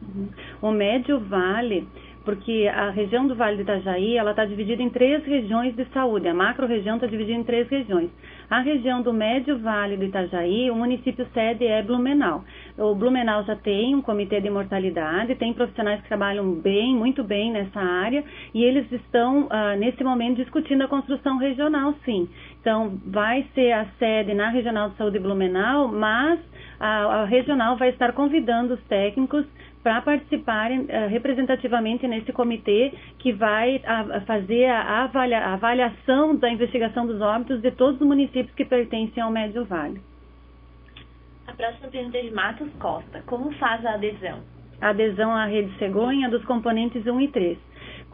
O Médio Vale, porque a região do Vale do Itajaí, ela está dividida em 3 regiões de saúde. A macro-região está dividida em 3 regiões. A região do Médio Vale do Itajaí, o município sede é Blumenau. O Blumenau já tem um comitê de mortalidade, tem profissionais que trabalham bem, muito bem nessa área, e eles estão, nesse momento, discutindo a construção regional, sim. Então, vai ser a sede na Regional de Saúde Blumenau, mas a regional vai estar convidando os técnicos para participarem representativamente nesse comitê que vai fazer a avaliação da investigação dos óbitos de todos os municípios que pertencem ao Médio Vale.
A próxima pergunta é de Matos Costa. Como faz a adesão?
A adesão à Rede Cegonha dos componentes 1 e 3.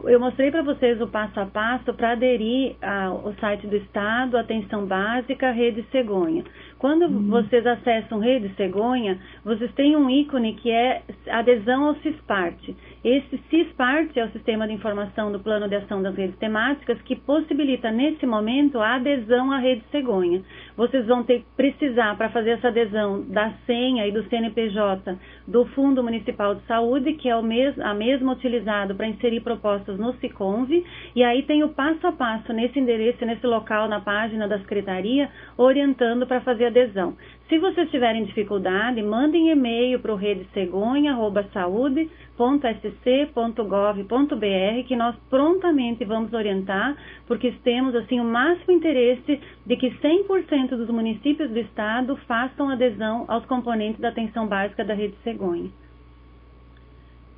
Eu mostrei para vocês o passo a passo para aderir ao site do Estado, Atenção Básica, Rede Cegonha. Quando vocês acessam Rede Cegonha, vocês têm um ícone que é adesão ao CISPART. Esse CISPART é o Sistema de Informação do Plano de Ação das Redes Temáticas que possibilita, nesse momento, a adesão à Rede Cegonha. Vocês vão precisar, para fazer essa adesão, da senha e do CNPJ do Fundo Municipal de Saúde, que é a mesma utilizada para inserir propostas no SICONV, e aí tem o passo a passo nesse endereço, nesse local, na página da Secretaria, orientando para fazer a adesão. Se vocês tiverem dificuldade, mandem e-mail para o redecegonha@saude.sc.gov.br que nós prontamente vamos orientar, porque temos assim o máximo interesse de que 100% dos municípios do estado façam adesão aos componentes da atenção básica da Rede Cegonha.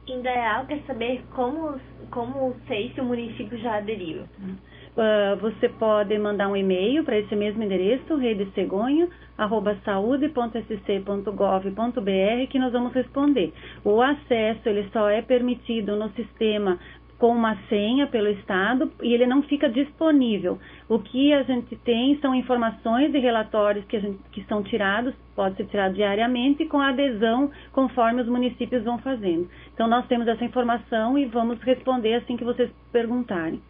Indaial quer saber como sei se o município já aderiu.
Você pode mandar um e-mail para esse mesmo endereço, redecegonha@saude.sc.gov.br, que nós vamos responder. O acesso ele só é permitido no sistema com uma senha pelo Estado e ele não fica disponível. O que a gente tem são informações e relatórios que são tirados, pode ser tirado diariamente, com adesão conforme os municípios vão fazendo. Então, nós temos essa informação e vamos responder assim que vocês perguntarem.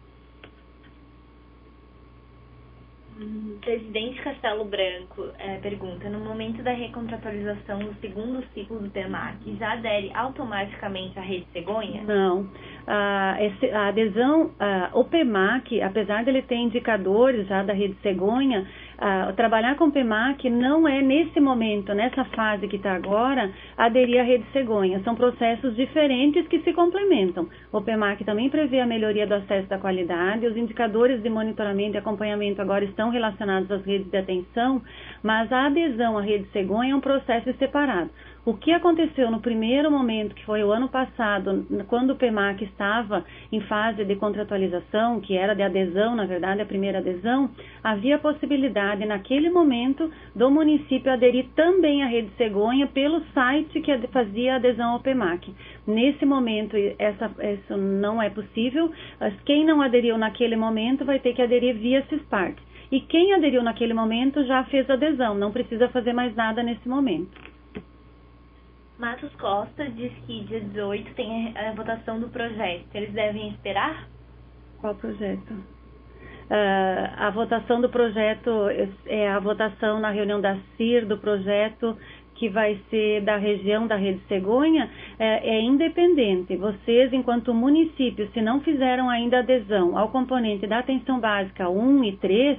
Presidente Castelo Branco pergunta, no momento da recontratualização do segundo ciclo do PEMAC, já adere automaticamente à rede cegonha?
Não. A adesão, o PEMAC, apesar dele ter indicadores já da rede cegonha, trabalhar com o PEMAC não é nesse momento, nessa fase que está agora, aderir à rede cegonha. São processos diferentes que se complementam. O PEMAC também prevê a melhoria do acesso da qualidade, os indicadores de monitoramento e acompanhamento agora estão relacionados às redes de atenção, mas a adesão à rede cegonha é um processo separado. O que aconteceu no primeiro momento, que foi o ano passado, quando o PEMAC estava em fase de contratualização, que era de adesão, na verdade, a primeira adesão, havia a possibilidade, naquele momento, do município aderir também à rede cegonha pelo site que fazia adesão ao PEMAC. Nesse momento, isso não é possível. Quem não aderiu naquele momento vai ter que aderir via CISPART. E quem aderiu naquele momento já fez adesão, não precisa fazer mais nada nesse momento.
Matos Costa diz que dia 18 tem a votação do projeto. Eles devem esperar?
Qual projeto? A votação do projeto é a votação na reunião da CIR do projeto que vai ser da região da Rede Cegonha, é independente. Vocês, enquanto município, se não fizeram ainda adesão ao componente da atenção básica 1 e 3,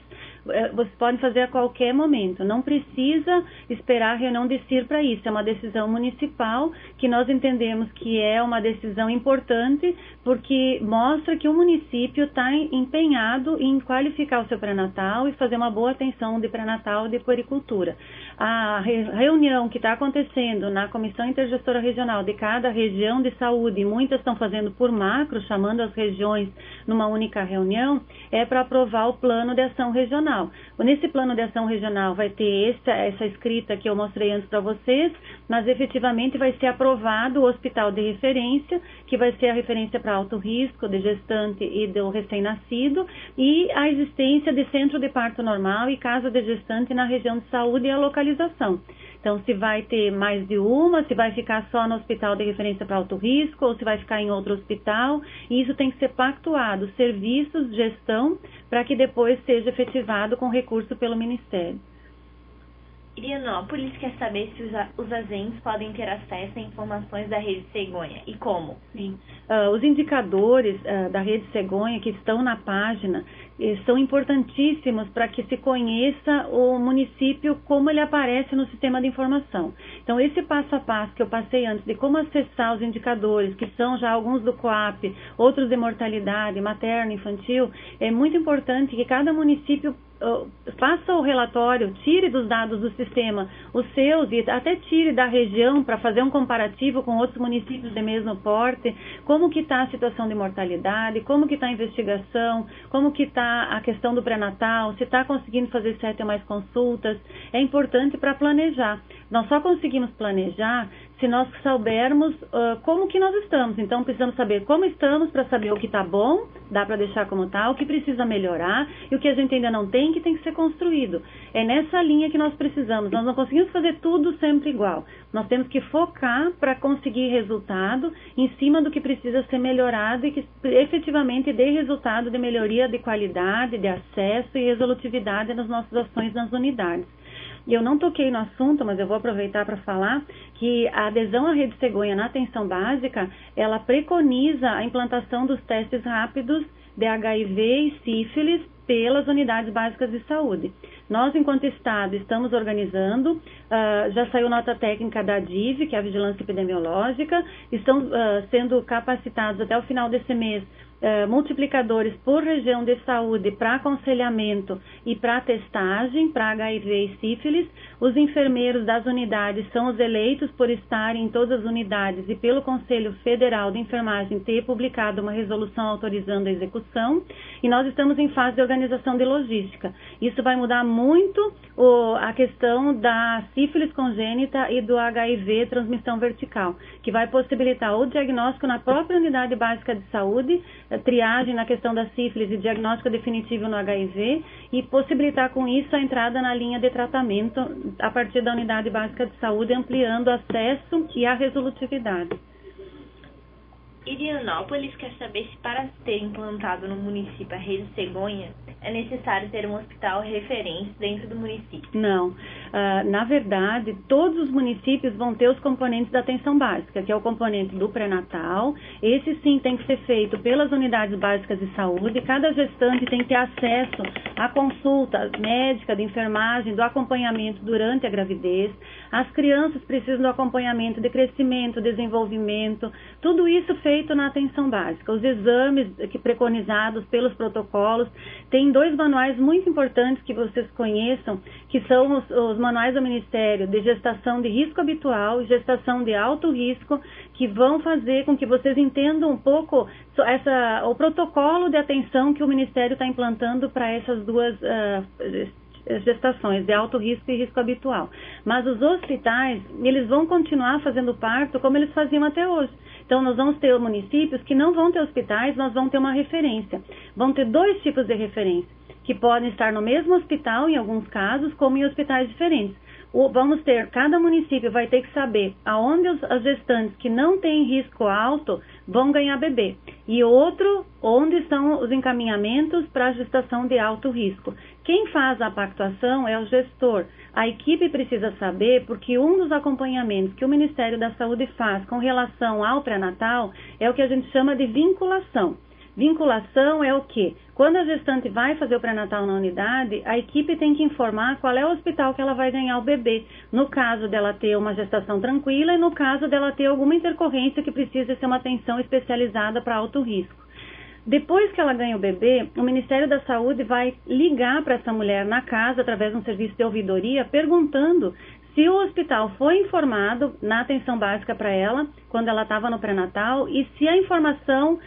vocês podem fazer a qualquer momento. Não precisa esperar a reunião de CIR para isso. É uma decisão municipal que nós entendemos que é uma decisão importante porque mostra que o município está empenhado em qualificar o seu pré-natal e fazer uma boa atenção de pré-natal e de puericultura. A reunião que está acontecendo na Comissão Intergestora Regional de cada região de saúde, e muitas estão fazendo por macro, chamando as regiões numa única reunião, é para aprovar o plano de ação regional. Nesse plano de ação regional vai ter essa escrita que eu mostrei antes para vocês, mas efetivamente vai ser aprovado o hospital de referência, que vai ser a referência para alto risco de gestante e do recém-nascido, e a existência de centro de parto normal e casa de gestante na região de saúde e a localização. Então, se vai ter mais de uma, se vai ficar só no hospital de referência para alto risco, ou se vai ficar em outro hospital, e isso tem que ser pactuado, serviços, gestão, para que depois seja efetivado com recurso pelo Ministério.
Irianópolis quer saber se os agentes podem ter acesso a informações da Rede Cegonha e como?
Sim. Os indicadores da Rede Cegonha que estão na página são importantíssimos para que se conheça o município como ele aparece no sistema de informação. Então, esse passo a passo que eu passei antes de como acessar os indicadores, que são já alguns do COAP, outros de mortalidade materno, infantil, é muito importante que cada município faça o relatório, tire dos dados do sistema os seus e até tire da região para fazer um comparativo com outros municípios de mesmo porte, como que está a situação de mortalidade, como que está a investigação, como que está a questão do pré-natal, se está conseguindo fazer 7 ou mais consultas. É importante para planejar. Nós só conseguimos planejar se nós soubermos como que nós estamos. Então, precisamos saber como estamos para saber o que está bom, dá para deixar como está, o que precisa melhorar e o que a gente ainda não tem, que tem que ser construído. É nessa linha que nós precisamos. Nós não conseguimos fazer tudo sempre igual. Nós temos que focar para conseguir resultado em cima do que precisa ser melhorado e que efetivamente dê resultado de melhoria de qualidade, de acesso e resolutividade nas nossas ações nas unidades. E eu não toquei no assunto, mas eu vou aproveitar para falar que a adesão à Rede Cegonha na atenção básica, ela preconiza a implantação dos testes rápidos de HIV e sífilis pelas unidades básicas de saúde. Nós, enquanto Estado, estamos organizando, já saiu nota técnica da DIV, que é a Vigilância Epidemiológica, estão sendo capacitados até o final desse mês multiplicadores por região de saúde para aconselhamento e para testagem, para HIV e sífilis. Os enfermeiros das unidades são os eleitos por estarem em todas as unidades e pelo Conselho Federal de Enfermagem ter publicado uma resolução autorizando a execução. E nós estamos em fase de organização de logística. Isso vai mudar muito a questão da sífilis congênita e do HIV transmissão vertical, que vai possibilitar o diagnóstico na própria unidade básica de saúde, triagem na questão da sífilis e diagnóstico definitivo no HIV, e possibilitar com isso a entrada na linha de tratamento a partir da unidade básica de saúde, ampliando o acesso e a resolutividade.
Irianópolis quer saber se para ter implantado no município a rede cegonha é necessário ter um hospital referência dentro do município.
Não. Na verdade, todos os municípios vão ter os componentes da atenção básica, que é o componente do pré-natal. Esse sim tem que ser feito pelas unidades básicas de saúde. Cada gestante tem que ter acesso à consulta médica, de enfermagem, do acompanhamento durante a gravidez. As crianças precisam do acompanhamento de crescimento, desenvolvimento, tudo isso feito na atenção básica. Os exames que preconizados pelos protocolos, tem 2 manuais muito importantes que vocês conheçam, que são os manuais do Ministério de gestação de risco habitual e gestação de alto risco, que vão fazer com que vocês entendam um pouco o protocolo de atenção que o Ministério está implantando para essas 2 gestações de alto risco e risco habitual. Mas os hospitais, eles vão continuar fazendo parto como eles faziam até hoje. Então, nós vamos ter municípios que não vão ter hospitais, nós vamos ter uma referência. Vão ter 2 tipos de referência, que podem estar no mesmo hospital, em alguns casos, como em hospitais diferentes. Vamos ter, cada município vai ter que saber aonde as gestantes que não têm risco alto vão ganhar bebê. E outro, onde são os encaminhamentos para a gestação de alto risco. Quem faz a pactuação é o gestor. A equipe precisa saber, porque um dos acompanhamentos que o Ministério da Saúde faz com relação ao pré-natal é o que a gente chama de vinculação. Vinculação é o quê? Quando a gestante vai fazer o pré-natal na unidade, a equipe tem que informar qual é o hospital que ela vai ganhar o bebê. No caso dela ter uma gestação tranquila e no caso dela ter alguma intercorrência que precisa ser uma atenção especializada para alto risco. Depois que ela ganha o bebê, o Ministério da Saúde vai ligar para essa mulher na casa, através de um serviço de ouvidoria, perguntando se o hospital foi informado na atenção básica para ela, quando ela estava no pré-natal, e se a informação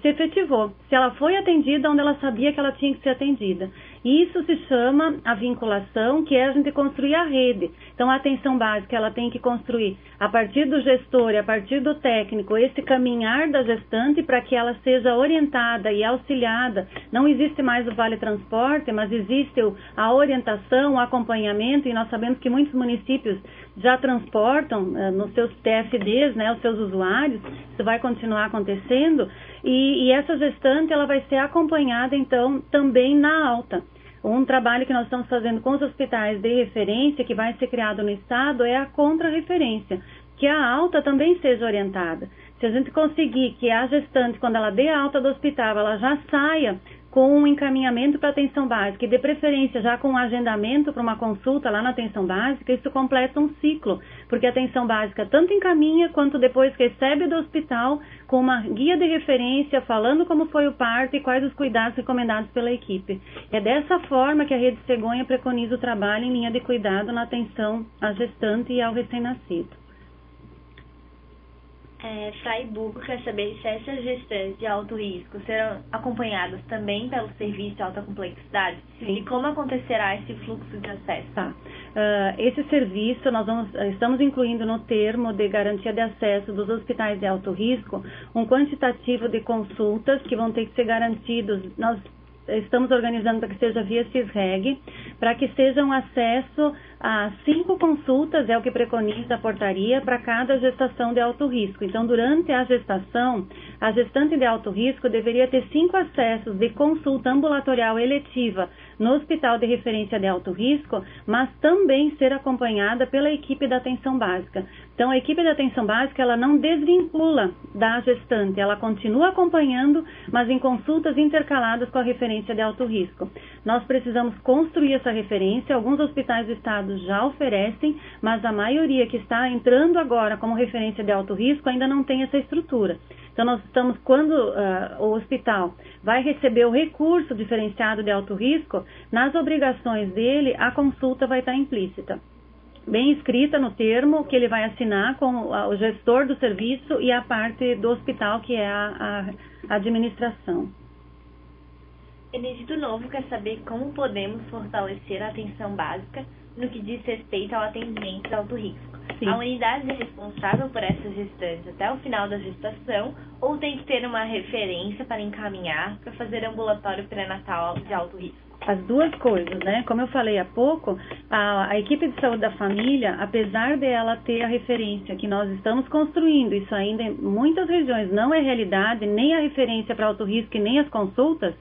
se efetivou, se ela foi atendida onde ela sabia que ela tinha que ser atendida. Isso se chama a vinculação, que é a gente construir a rede. Então, a atenção básica, ela tem que construir, a partir do gestor e a partir do técnico, esse caminhar da gestante para que ela seja orientada e auxiliada. Não existe mais o vale transporte, mas existe a orientação, o acompanhamento, e nós sabemos que muitos municípios já transportam nos seus TFDs, né, os seus usuários. Isso vai continuar acontecendo. E essa gestante, ela vai ser acompanhada, então, também na alta. Um trabalho que nós estamos fazendo com os hospitais de referência, que vai ser criado no Estado, é a contra-referência, que a alta também seja orientada. Se a gente conseguir que a gestante, quando ela dê a alta do hospital, ela já saia com um encaminhamento para atenção básica e de preferência já com um agendamento para uma consulta lá na atenção básica, isso completa um ciclo, porque a atenção básica tanto encaminha quanto depois recebe do hospital com uma guia de referência falando como foi o parto e quais os cuidados recomendados pela equipe. É dessa forma que a Rede Cegonha preconiza o trabalho em linha de cuidado na atenção à gestante e ao recém-nascido.
Fraiburgo quer saber se essas gestantes de alto risco serão acompanhadas também pelo serviço de alta complexidade. Sim. E como acontecerá esse fluxo de acesso?
Tá. Esse serviço nós estamos incluindo no termo de garantia de acesso dos hospitais de alto risco um quantitativo de consultas que vão ter que ser garantidos. Nós estamos organizando para que seja via CISREG, para que seja um acesso a 5 consultas, é o que preconiza a portaria, para cada gestação de alto risco. Então, durante a gestação, a gestante de alto risco deveria ter 5 acessos de consulta ambulatorial eletiva no hospital de referência de alto risco, mas também ser acompanhada pela equipe da atenção básica. Então, a equipe da atenção básica, ela não desvincula da gestante, ela continua acompanhando, mas em consultas intercaladas com a referência de alto risco. Nós precisamos construir essa referência, alguns hospitais do estado já oferecem, mas a maioria que está entrando agora como referência de alto risco ainda não tem essa estrutura. Então, nós estamos, quando o hospital vai receber o recurso diferenciado de alto risco, nas obrigações dele, a consulta vai estar implícita, bem escrita no termo que ele vai assinar com o gestor do serviço e a parte do hospital, que é a administração.
Benedito Novo quer saber como podemos fortalecer a atenção básica no que diz respeito ao atendimento de alto risco.
Sim.
A unidade é responsável por essas gestantes até o final da gestação ou tem que ter uma referência para encaminhar para fazer ambulatório pré-natal de alto risco?
As duas coisas, né? Como eu falei há pouco, a equipe de saúde da família, apesar dela ter a referência que nós estamos construindo, isso ainda em muitas regiões não é realidade, nem a referência para alto risco e nem as consultas,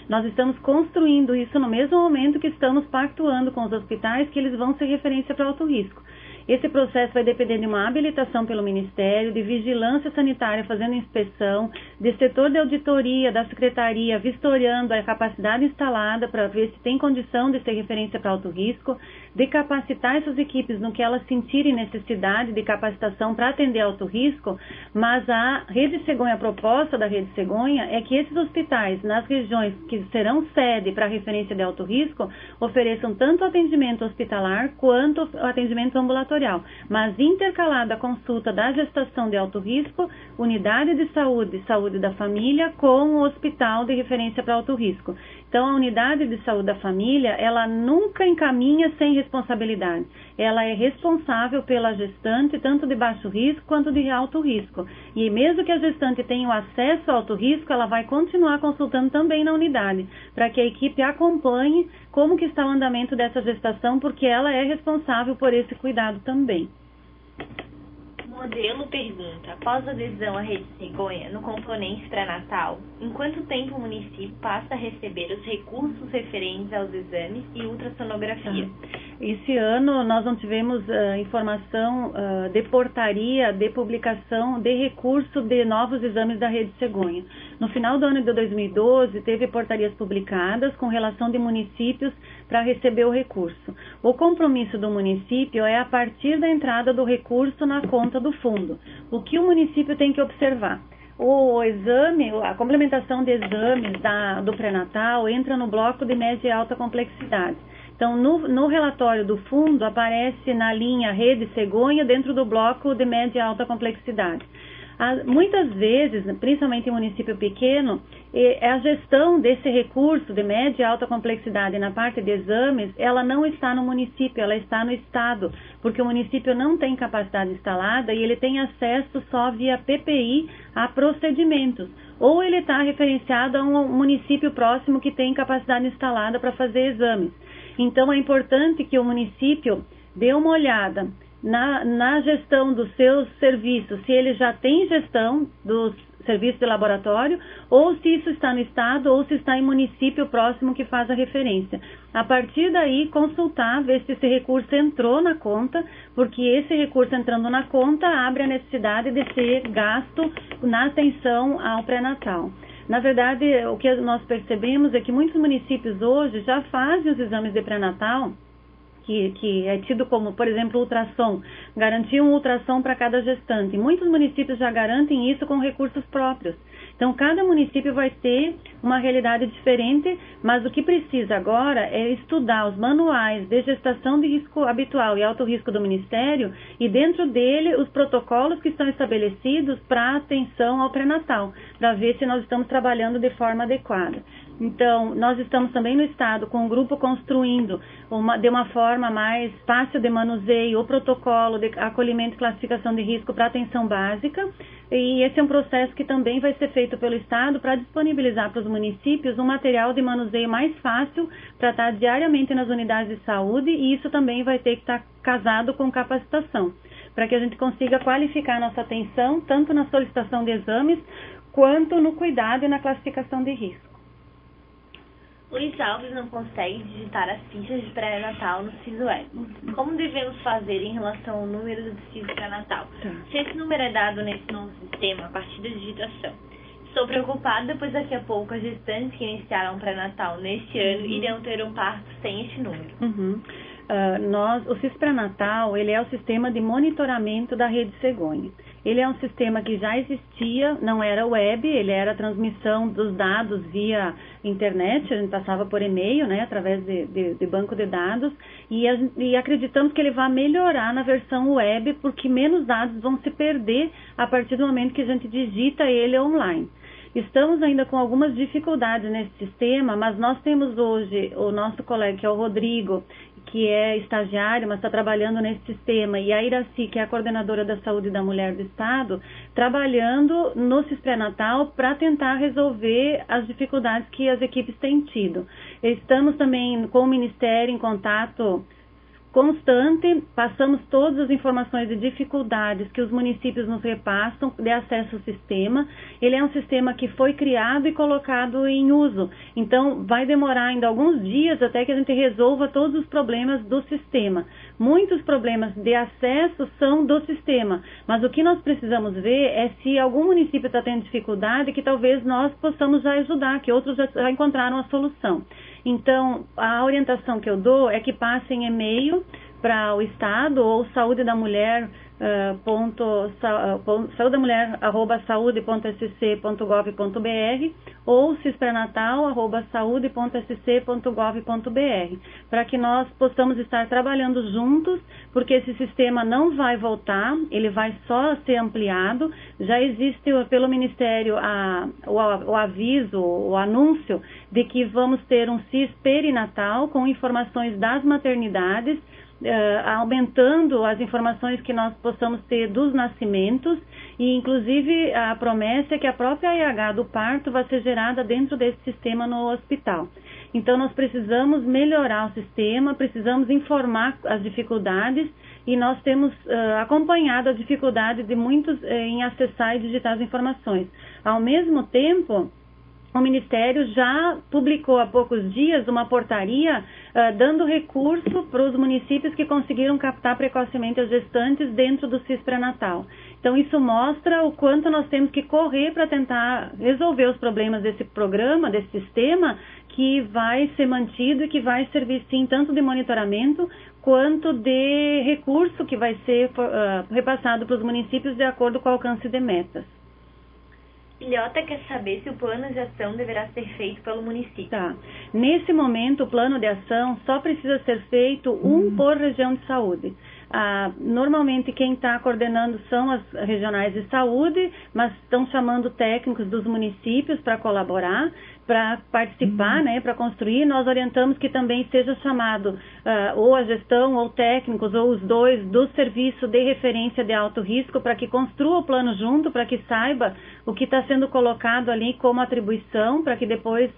nós estamos construindo isso no mesmo momento que estamos pactuando com os hospitais que eles vão ser referência para alto risco. Esse processo vai depender de uma habilitação pelo Ministério, de vigilância sanitária fazendo inspeção, de setor de auditoria da Secretaria vistoriando a capacidade instalada para ver se tem condição de ser referência para alto risco, de capacitar essas equipes no que elas sentirem necessidade de capacitação para atender alto risco, mas a Rede Cegonha, a proposta da Rede Cegonha é que esses hospitais, nas regiões que serão sede para referência de alto risco, ofereçam tanto atendimento hospitalar quanto atendimento ambulatorial, mas intercalada a consulta da gestação de alto risco, unidade de saúde da família com o hospital de referência para alto risco. Então, a unidade de saúde da família, ela nunca encaminha sem responsabilidade. Ela é responsável pela gestante, tanto de baixo risco quanto de alto risco. E mesmo que a gestante tenha o acesso ao alto risco, ela vai continuar consultando também na unidade, para que a equipe acompanhe como que está o andamento dessa gestação, porque ela é responsável por esse cuidado também.
Modelo pergunta, após a adesão à Rede Cegonha no componente pré-natal, em quanto tempo o município passa a receber os recursos referentes aos exames e ultrassonografia?
Esse ano nós não tivemos informação de portaria, de publicação de recurso de novos exames da Rede Cegonha. No final do ano de 2012, teve portarias publicadas com relação de municípios para receber o recurso. O compromisso do município é a partir da entrada do recurso na conta do fundo. O que o município tem que observar? O exame, a complementação de exames do pré-natal entra no bloco de média e alta complexidade. Então, no relatório do fundo, aparece na linha Rede Cegonha dentro do bloco de média e alta complexidade. Muitas vezes, principalmente em município pequeno, a gestão desse recurso de média e alta complexidade na parte de exames, ela não está no município, ela está no estado, porque o município não tem capacidade instalada e ele tem acesso só via PPI a procedimentos. Ou ele está referenciado a um município próximo que tem capacidade instalada para fazer exames. Então, é importante que o município dê uma olhada na gestão dos seus serviços, se ele já tem gestão dos serviços de laboratório, ou se isso está no estado, ou se está em município próximo que faz a referência. A partir daí, consultar, ver se esse recurso entrou na conta, porque esse recurso entrando na conta abre a necessidade de ser gasto na atenção ao pré-natal. Na verdade, o que nós percebemos é que muitos municípios hoje já fazem os exames de pré-natal, que é tido como, por exemplo, ultrassom, garantir um ultrassom para cada gestante. Muitos municípios já garantem isso com recursos próprios. Então, cada município vai ter uma realidade diferente, mas o que precisa agora é estudar os manuais de gestação de risco habitual e alto risco do Ministério e, dentro dele, os protocolos que estão estabelecidos para atenção ao pré-natal, para ver se nós estamos trabalhando de forma adequada. Então, nós estamos também no estado com um grupo construindo de uma forma mais fácil de manuseio o protocolo de acolhimento e classificação de risco para atenção básica, e esse é um processo que também vai ser feito pelo estado para disponibilizar para os municípios um material de manuseio mais fácil para estar diariamente nas unidades de saúde, e isso também vai ter que estar casado com capacitação, para que a gente consiga qualificar a nossa atenção tanto na solicitação de exames quanto no cuidado e na classificação de risco.
Luiz Alves não consegue digitar as fichas de pré-natal no SISUEB. Como devemos fazer em relação ao número do CIS pré-natal? Se esse número é dado nesse novo sistema a partir da digitação. Estou preocupada, pois daqui a pouco as gestantes que iniciaram o pré-natal neste ano irão ter um parto sem este número.
O CIS pré-natal, ele é o sistema de monitoramento da Rede Cegonha. Ele é um sistema que já existia, não era web, ele era a transmissão dos dados via internet, a gente passava por e-mail, né, através de banco de dados, e acreditamos que ele vai melhorar na versão web, porque menos dados vão se perder a partir do momento que a gente digita ele online. Estamos ainda com algumas dificuldades nesse sistema, mas nós temos hoje o nosso colega, que é o Rodrigo, que é estagiário, mas está trabalhando nesse sistema, e a Iraci, que é a coordenadora da saúde da mulher do Estado, trabalhando no CIS-Pré-Natal para tentar resolver as dificuldades que as equipes têm tido. Estamos também com o Ministério em contato constante, passamos todas as informações de dificuldades que os municípios nos repassam de acesso ao sistema. Ele é um sistema que foi criado e colocado em uso, então vai demorar ainda alguns dias até que a gente resolva todos os problemas do sistema. Muitos problemas de acesso são do sistema, mas o que nós precisamos ver é se algum município está tendo dificuldade, que talvez nós possamos já ajudar, que outros já encontraram a solução. Então, a orientação que eu dou é que passem e-mail para o Estado ou saúdedaMulher@saude.sc.gov.br ou cisprenatal@saude.sc.gov.br, para que nós possamos estar trabalhando juntos, porque esse sistema não vai voltar, ele vai só ser ampliado. Já existe pelo Ministério o aviso, o anúncio de que vamos ter um CIS perinatal com informações das maternidades, aumentando as informações que nós possamos ter dos nascimentos, e inclusive a promessa é que a própria IH do parto vai ser gerada dentro desse sistema no hospital. Então nós precisamos melhorar o sistema, precisamos informar as dificuldades, e nós temos acompanhado a dificuldade de muitos em acessar e digitar as informações. Ao mesmo tempo, o Ministério já publicou há poucos dias uma portaria dando recurso para os municípios que conseguiram captar precocemente as gestantes dentro do CIS pré-natal. Então isso mostra o quanto nós temos que correr para tentar resolver os problemas desse programa, desse sistema, que vai ser mantido e que vai servir sim tanto de monitoramento quanto de recurso que vai ser repassado para os municípios de acordo com o alcance de metas.
Ilhota quer saber se o plano de ação deverá ser feito pelo município.
Tá. Nesse momento, o plano de ação só precisa ser feito por região de saúde. Normalmente quem está coordenando são as regionais de saúde, mas estão chamando técnicos dos municípios para colaborar, para participar, né, para construir. Nós orientamos que também seja chamado ou a gestão ou técnicos ou os dois do serviço de referência de alto risco, para que construa o plano junto, para que saiba o que está sendo colocado ali como atribuição, para que depois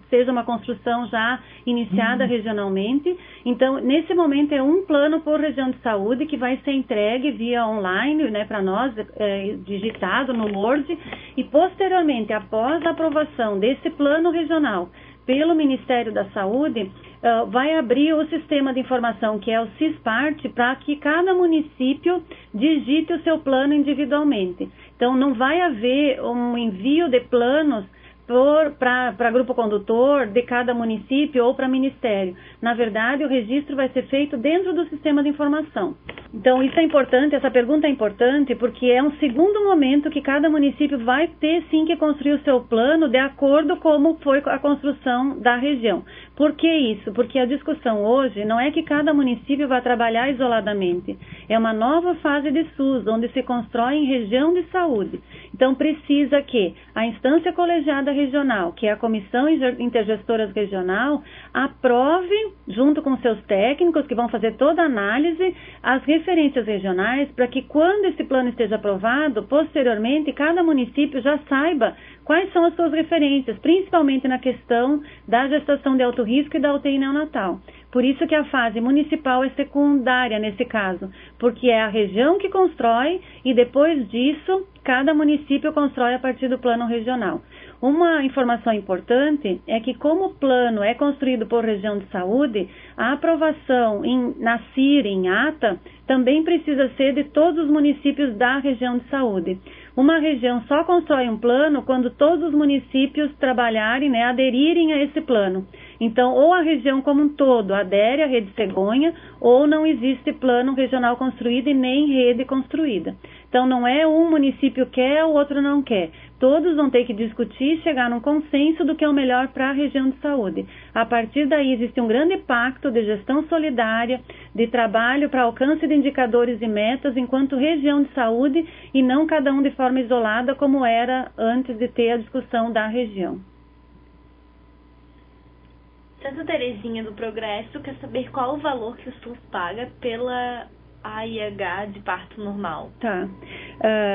seja uma construção já iniciada regionalmente. Então, nesse momento é um plano por região de saúde que vai ser entregue via online, né, para nós, digitado no Word, e posteriormente, após a aprovação desse plano regional pelo Ministério da Saúde, vai abrir o sistema de informação, que é o CISPart, para que cada município digite o seu plano individualmente. Então, não vai haver um envio de planos para grupo condutor de cada município ou para ministério. Na verdade, o registro vai ser feito dentro do sistema de informação. Então, isso é importante, essa pergunta é importante, porque é um segundo momento que cada município vai ter sim que construir o seu plano de acordo com como foi a construção da região. Por que isso? Porque a discussão hoje não é que cada município vai trabalhar isoladamente. É uma nova fase de SUS, onde se constrói em região de saúde. Então, precisa que a instância colegiada regional, que é a Comissão Intergestoras Regional, aprove, junto com seus técnicos, que vão fazer toda a análise, as referências regionais, para que quando esse plano esteja aprovado, posteriormente, cada município já saiba quais são as suas referências, principalmente na questão da gestação de alto risco e da UTI neonatal. Por isso que a fase municipal é secundária nesse caso, porque é a região que constrói e depois disso, cada município constrói a partir do plano regional. Uma informação importante é que, como o plano é construído por região de saúde, a aprovação na CIR, em ata, também precisa ser de todos os municípios da região de saúde. Uma região só constrói um plano quando todos os municípios trabalharem, né, aderirem a esse plano. Então, ou a região como um todo adere à Rede Cegonha, ou não existe plano regional construído e nem rede construída. Então, não é um município quer, o outro não quer. Todos vão ter que discutir e chegar num consenso do que é o melhor para a região de saúde. A partir daí, existe um grande pacto de gestão solidária, de trabalho para alcance de indicadores e metas enquanto região de saúde e não cada um de forma isolada como era antes de ter a discussão da região.
Santa Terezinha do Progresso quer saber qual o valor que o SUS paga pela AIH de parto normal.
Tá.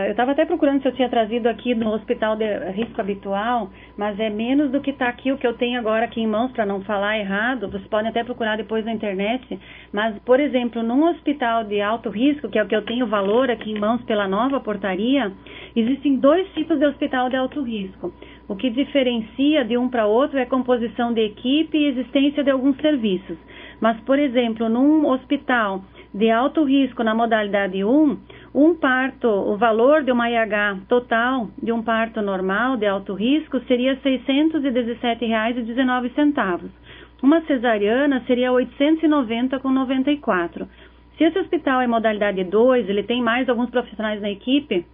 Eu estava até procurando se eu tinha trazido aqui no hospital de risco habitual, mas é menos do que está aqui, o que eu tenho agora aqui em mãos, para não falar errado. Vocês podem até procurar depois na internet. Mas, por exemplo, num hospital de alto risco, que é o que eu tenho valor aqui em mãos pela nova portaria, existem 2 tipos de hospital de alto risco. O que diferencia de um para outro é a composição de equipe e existência de alguns serviços. Mas, por exemplo, num hospital de alto risco na modalidade 1, um parto, o valor de uma IH total de um parto normal de alto risco seria R$ 617,19. Uma cesariana seria R$ 890,94. Se esse hospital é modalidade 2, ele tem mais alguns profissionais na equipe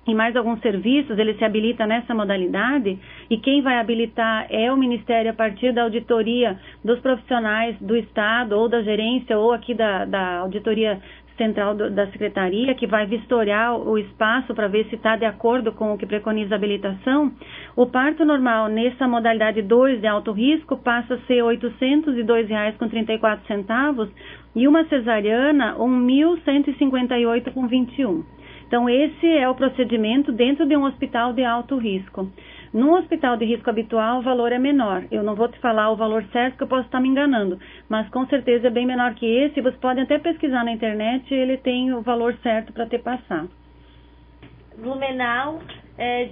e mais alguns serviços, ele se habilita nessa modalidade, e quem vai habilitar é o Ministério a partir da auditoria dos profissionais do Estado ou da gerência ou aqui da auditoria central da Secretaria, que vai vistoriar o espaço para ver se está de acordo com o que preconiza a habilitação. O parto normal nessa modalidade 2 de alto risco passa a ser R$ 802,34 e uma cesariana R$ 1.158,21. Então, esse é o procedimento dentro de um hospital de alto risco. Num hospital de risco habitual, o valor é menor. Eu não vou te falar o valor certo, porque eu posso estar me enganando, mas com certeza é bem menor que esse. Você pode até pesquisar na internet, ele tem o valor certo para te passar.
Blumenau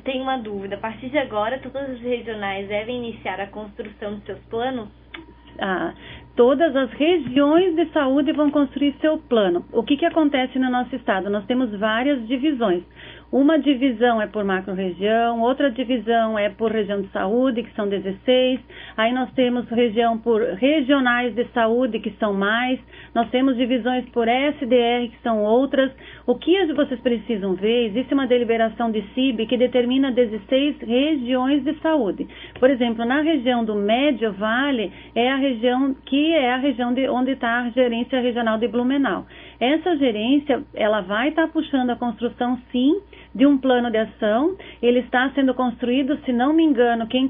tem uma dúvida. A partir de agora, todas as regionais devem iniciar a construção de seus planos?
Todas as regiões de saúde vão construir seu plano. O que acontece no nosso estado? Nós temos várias divisões. Uma divisão é por macro-região, outra divisão é por região de saúde, que são 16. Aí nós temos região por regionais de saúde, que são mais. Nós temos divisões por SDR, que são outras. O que vocês precisam ver? Existe uma deliberação de CIB que determina 16 regiões de saúde. Por exemplo, na região do Médio Vale, é a região de onde está a gerência regional de Blumenau. Essa gerência, ela vai estar puxando a construção, sim, de um plano de ação. Ele está sendo construído, se não me engano, quem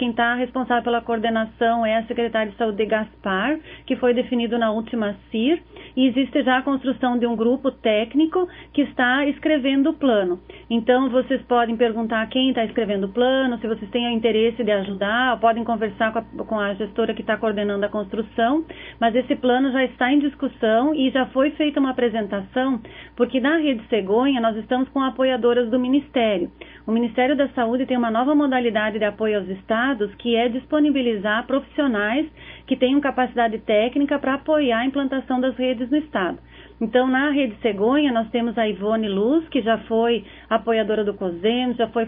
está responsável pela coordenação é a secretária de saúde de Gaspar, que foi definido na última CIR, e existe já a construção de um grupo técnico que está escrevendo o plano. Então, vocês podem perguntar quem está escrevendo o plano, se vocês têm o interesse de ajudar, podem conversar com a gestora que está coordenando a construção, mas esse plano já está em discussão e já foi feita uma apresentação, porque na Rede Cegonha nós estamos com apoiadores do Ministério. O Ministério da Saúde tem uma nova modalidade de apoio aos estados, que é disponibilizar profissionais que tenham capacidade técnica para apoiar a implantação das redes no estado. Então, na Rede Cegonha, nós temos a Ivone Luz, que já foi apoiadora do COSEMS, já foi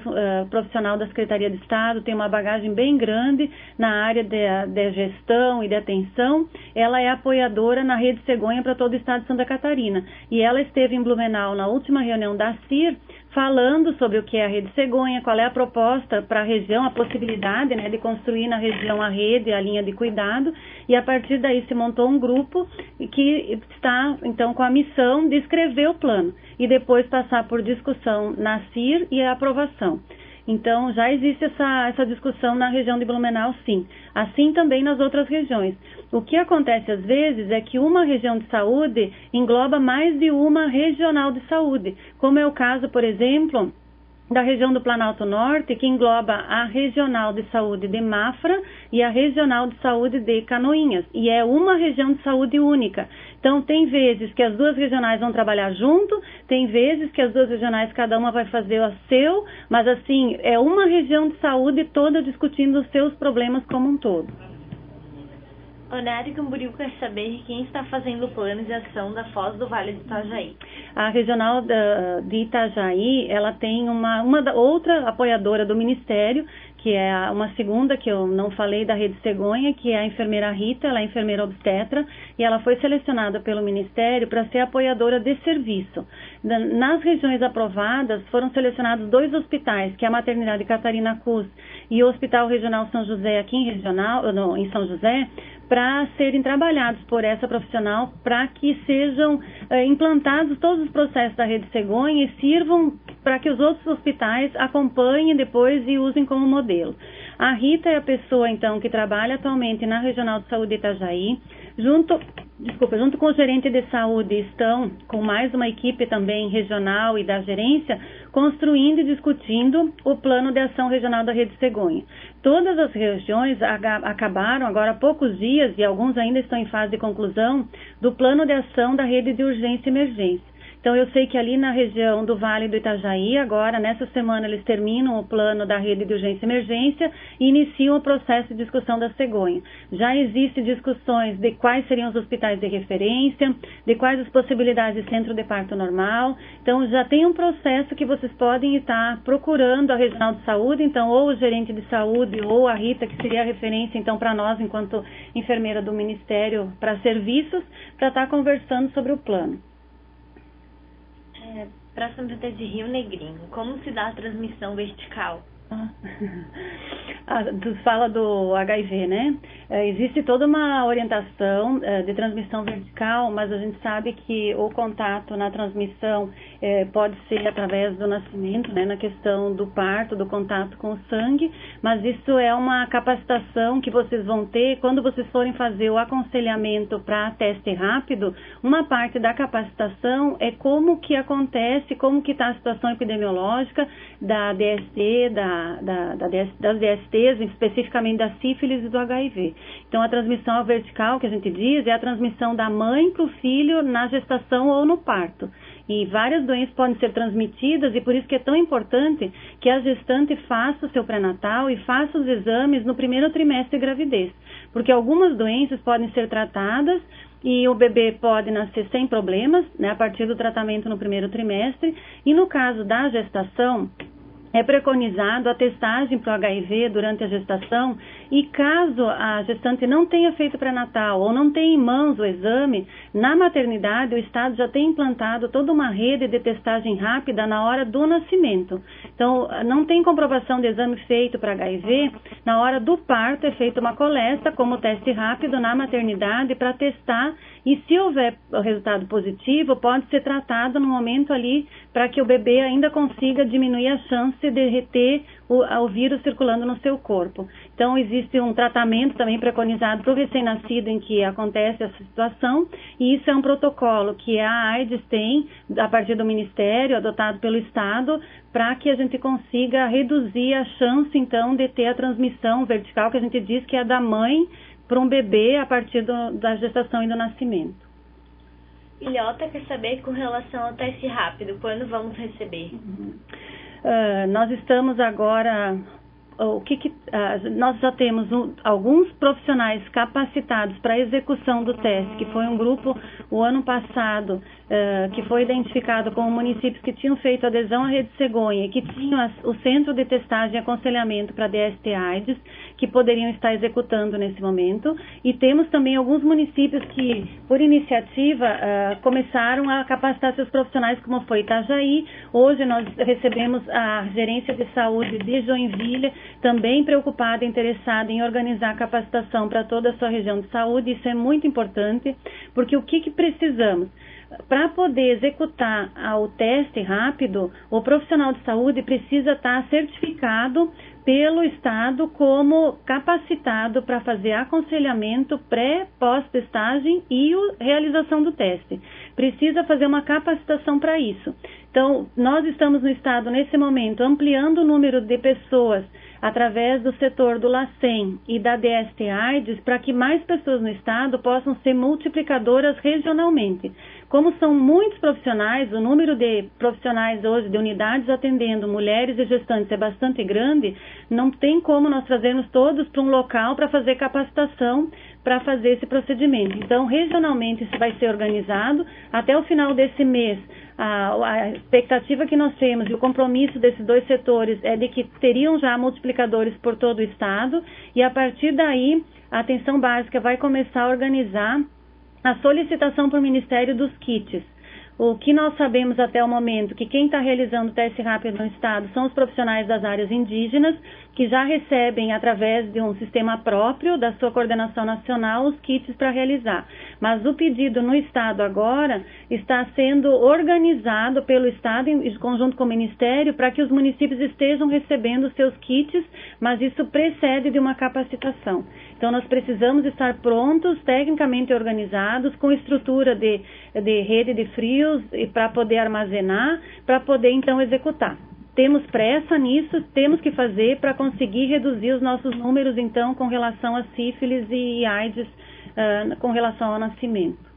profissional da Secretaria de Estado, tem uma bagagem bem grande na área de gestão e de atenção. Ela é apoiadora na Rede Cegonha para todo o estado de Santa Catarina. E ela esteve em Blumenau na última reunião da CIR, falando sobre o que é a Rede Cegonha, qual é a proposta para a região, a possibilidade, né, de construir na região a rede, a linha de cuidado, e a partir daí se montou um grupo que está, então, com a missão de escrever o plano e depois passar por discussão na CIR e a aprovação. Então, já existe essa discussão na região de Blumenau, sim. Assim também nas outras regiões. O que acontece às vezes é que uma região de saúde engloba mais de uma regional de saúde, como é o caso, por exemplo, da região do Planalto Norte, que engloba a Regional de Saúde de Mafra e a Regional de Saúde de Canoinhas, e é uma região de saúde única. Então, tem vezes que as duas regionais vão trabalhar junto, tem vezes que as duas regionais, cada uma vai fazer o seu, mas assim, é uma região de saúde toda discutindo os seus problemas como um todo.
Onário Camboriú quer saber quem está fazendo o plano de ação da Foz do Vale de Itajaí.
A regional de Itajaí, ela tem uma outra apoiadora do Ministério, que é uma segunda que eu não falei da Rede Cegonha, que é a enfermeira Rita, ela é enfermeira obstetra, e ela foi selecionada pelo Ministério para ser apoiadora de serviço. Nas regiões aprovadas, foram selecionados 2 hospitais, que é a Maternidade Catarina Cus e o Hospital Regional São José, aqui em São José, para serem trabalhados por essa profissional, para que sejam implantados todos os processos da Rede Cegonha e sirvam para que os outros hospitais acompanhem depois e usem como modelo. A Rita é a pessoa, então, que trabalha atualmente na Regional de Saúde de Itajaí, junto com o gerente de saúde, estão com mais uma equipe também regional e da gerência, construindo e discutindo o plano de ação regional da Rede Cegonha. Todas as regiões acabaram agora há poucos dias, e alguns ainda estão em fase de conclusão, do plano de ação da rede de urgência e emergência. Então, eu sei que ali na região do Vale do Itajaí, agora, nessa semana, eles terminam o plano da rede de urgência e emergência e iniciam o processo de discussão da cegonha. Já existem discussões de quais seriam os hospitais de referência, de quais as possibilidades de centro de parto normal. Então, já tem um processo que vocês podem estar procurando a regional de saúde, então, ou o gerente de saúde, ou a Rita, que seria a referência, então, para nós, enquanto enfermeira do Ministério, para serviços, para estar conversando sobre o plano.
Próxima pergunta é de Rio Negrinho. Como se dá a transmissão vertical?
Tu fala do HIV, né? Existe toda uma orientação de transmissão vertical, mas a gente sabe que o contato na transmissão pode ser através do nascimento, né? Na questão do parto, do contato com o sangue, mas isso é uma capacitação que vocês vão ter quando vocês forem fazer o aconselhamento para teste rápido. Uma parte da capacitação é como que acontece, como que está a situação epidemiológica da DST, das DSTs, especificamente da sífilis e do HIV. Então, a transmissão vertical, que a gente diz, é a transmissão da mãe para o filho na gestação ou no parto. E várias doenças podem ser transmitidas, e por isso que é tão importante que a gestante faça o seu pré-natal e faça os exames no primeiro trimestre de gravidez. Porque algumas doenças podem ser tratadas e o bebê pode nascer sem problemas, né, a partir do tratamento no primeiro trimestre. E no caso da gestação, é preconizado a testagem para o HIV durante a gestação, e caso a gestante não tenha feito pré-natal ou não tenha em mãos o exame, na maternidade o Estado já tem implantado toda uma rede de testagem rápida na hora do nascimento. Então, não tem comprovação de exame feito para HIV, na hora do parto é feita uma coleta como teste rápido na maternidade para testar, e se houver o resultado positivo, pode ser tratado no momento ali para que o bebê ainda consiga diminuir a chance de reter o vírus circulando no seu corpo. Então, existe um tratamento também preconizado para o recém-nascido em que acontece essa situação, e isso é um protocolo que a AIDS tem, a partir do Ministério, adotado pelo Estado, para que a gente consiga reduzir a chance, então, de ter a transmissão vertical, que a gente diz que é da mãe para um bebê a partir da gestação e do nascimento.
Ilhota quer saber com relação ao teste rápido, quando vamos receber?
Nós estamos agora, nós já temos alguns profissionais capacitados para a execução do teste, que foi um grupo o ano passado, que foi identificado como municípios que tinham feito adesão à Rede Cegonha, que tinham o centro de testagem e aconselhamento para DST-AIDS, que poderiam estar executando nesse momento, e temos também alguns municípios que, por iniciativa, começaram a capacitar seus profissionais, como foi Itajaí. Hoje nós recebemos a Gerência de Saúde de Joinville, também preocupada e interessada em organizar a capacitação para toda a sua região de saúde. Isso é muito importante, porque o que precisamos? Para poder executar o teste rápido, o profissional de saúde precisa estar certificado pelo Estado como capacitado para fazer aconselhamento pré, pós-testagem e realização do teste. Precisa fazer uma capacitação para isso. Então, nós estamos no Estado, nesse momento, ampliando o número de pessoas através do setor do LACEN e da DST-AIDS, para que mais pessoas no Estado possam ser multiplicadoras regionalmente. Como são muitos profissionais, o número de profissionais hoje, de unidades atendendo mulheres e gestantes é bastante grande, não tem como nós trazermos todos para um local para fazer capacitação, para fazer esse procedimento. Então, regionalmente isso vai ser organizado. Até o final desse mês, a expectativa que nós temos e o compromisso desses dois setores é de que teriam já multiplicadores por todo o estado, e a partir daí a atenção básica vai começar a organizar a solicitação para o Ministério dos kits. O que nós sabemos até o momento, que quem está realizando o teste rápido no estado são os profissionais das áreas indígenas, que já recebem, através de um sistema próprio da sua coordenação nacional, os kits para realizar. Mas o pedido no estado agora está sendo organizado pelo estado, em conjunto com o Ministério, para que os municípios estejam recebendo os seus kits, mas isso precede de uma capacitação. Então, nós precisamos estar prontos, tecnicamente organizados, com estrutura de rede de frios para poder armazenar, para poder, então, executar. Temos pressa nisso, temos que fazer para conseguir reduzir os nossos números, então, com relação a sífilis e AIDS, com relação ao nascimento.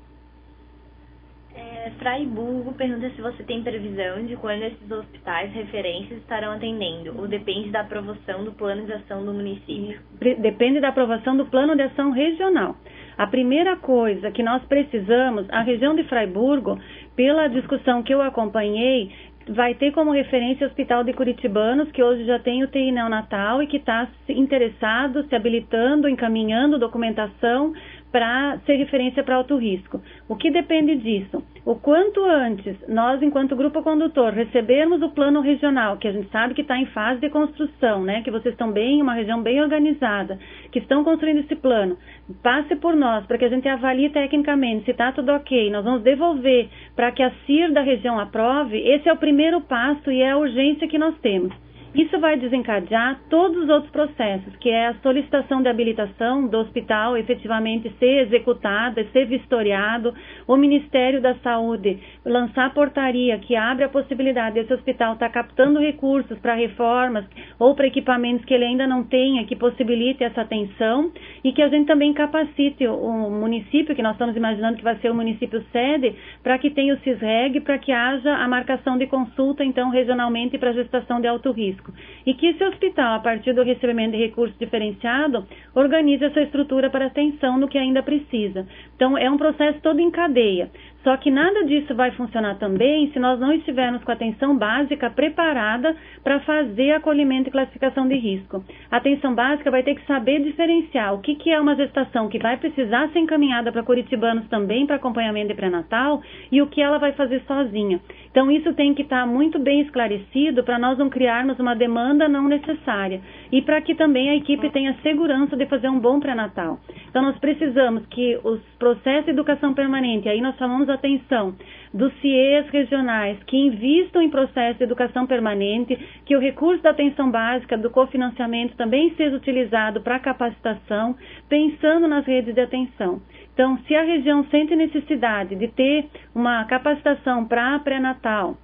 Fraiburgo pergunta se você tem previsão de quando esses hospitais referências estarão atendendo, ou depende da aprovação do plano de ação do município?
Depende da aprovação do plano de ação regional. A primeira coisa que nós precisamos, a região de Fraiburgo, pela discussão que eu acompanhei, vai ter como referência o Hospital de Curitibanos, que hoje já tem UTI neonatal e que está interessado, se habilitando, encaminhando documentação para ser referência para alto risco. O que depende disso? O quanto antes nós, enquanto grupo condutor, recebermos o plano regional, que a gente sabe que está em fase de construção, né? Que vocês estão bem, uma região bem organizada, que estão construindo esse plano, passe por nós, para que a gente avalie tecnicamente se está tudo ok, nós vamos devolver para que a CIR da região aprove. Esse é o primeiro passo e é a urgência que nós temos. Isso vai desencadear todos os outros processos, que é a solicitação de habilitação do hospital efetivamente ser executada, ser vistoriado, o Ministério da Saúde lançar portaria que abre a possibilidade desse hospital estar captando recursos para reformas ou para equipamentos que ele ainda não tenha, que possibilite essa atenção, e que a gente também capacite o município, que nós estamos imaginando que vai ser o município sede, para que tenha o CISREG, para que haja a marcação de consulta, então, regionalmente para gestação de alto risco. E que esse hospital, a partir do recebimento de recurso diferenciado, organize essa estrutura para atenção no que ainda precisa. Então, é um processo todo em cadeia. Só que nada disso vai funcionar também se nós não estivermos com a atenção básica preparada para fazer acolhimento e classificação de risco. A atenção básica vai ter que saber diferenciar o que é uma gestação que vai precisar ser encaminhada para curitibanos também para acompanhamento de pré-natal e o que ela vai fazer sozinha. Então, isso tem que estar muito bem esclarecido para nós não criarmos uma demanda não necessária e para que também a equipe tenha segurança de fazer um bom pré-natal. Então, nós precisamos que os processos de educação permanente, aí nós chamamos a atenção dos CIEs regionais que invistam em processo de educação permanente, que o recurso da atenção básica, do cofinanciamento também seja utilizado para capacitação, pensando nas redes de atenção. Então, se a região sente necessidade de ter uma capacitação para pré-natal,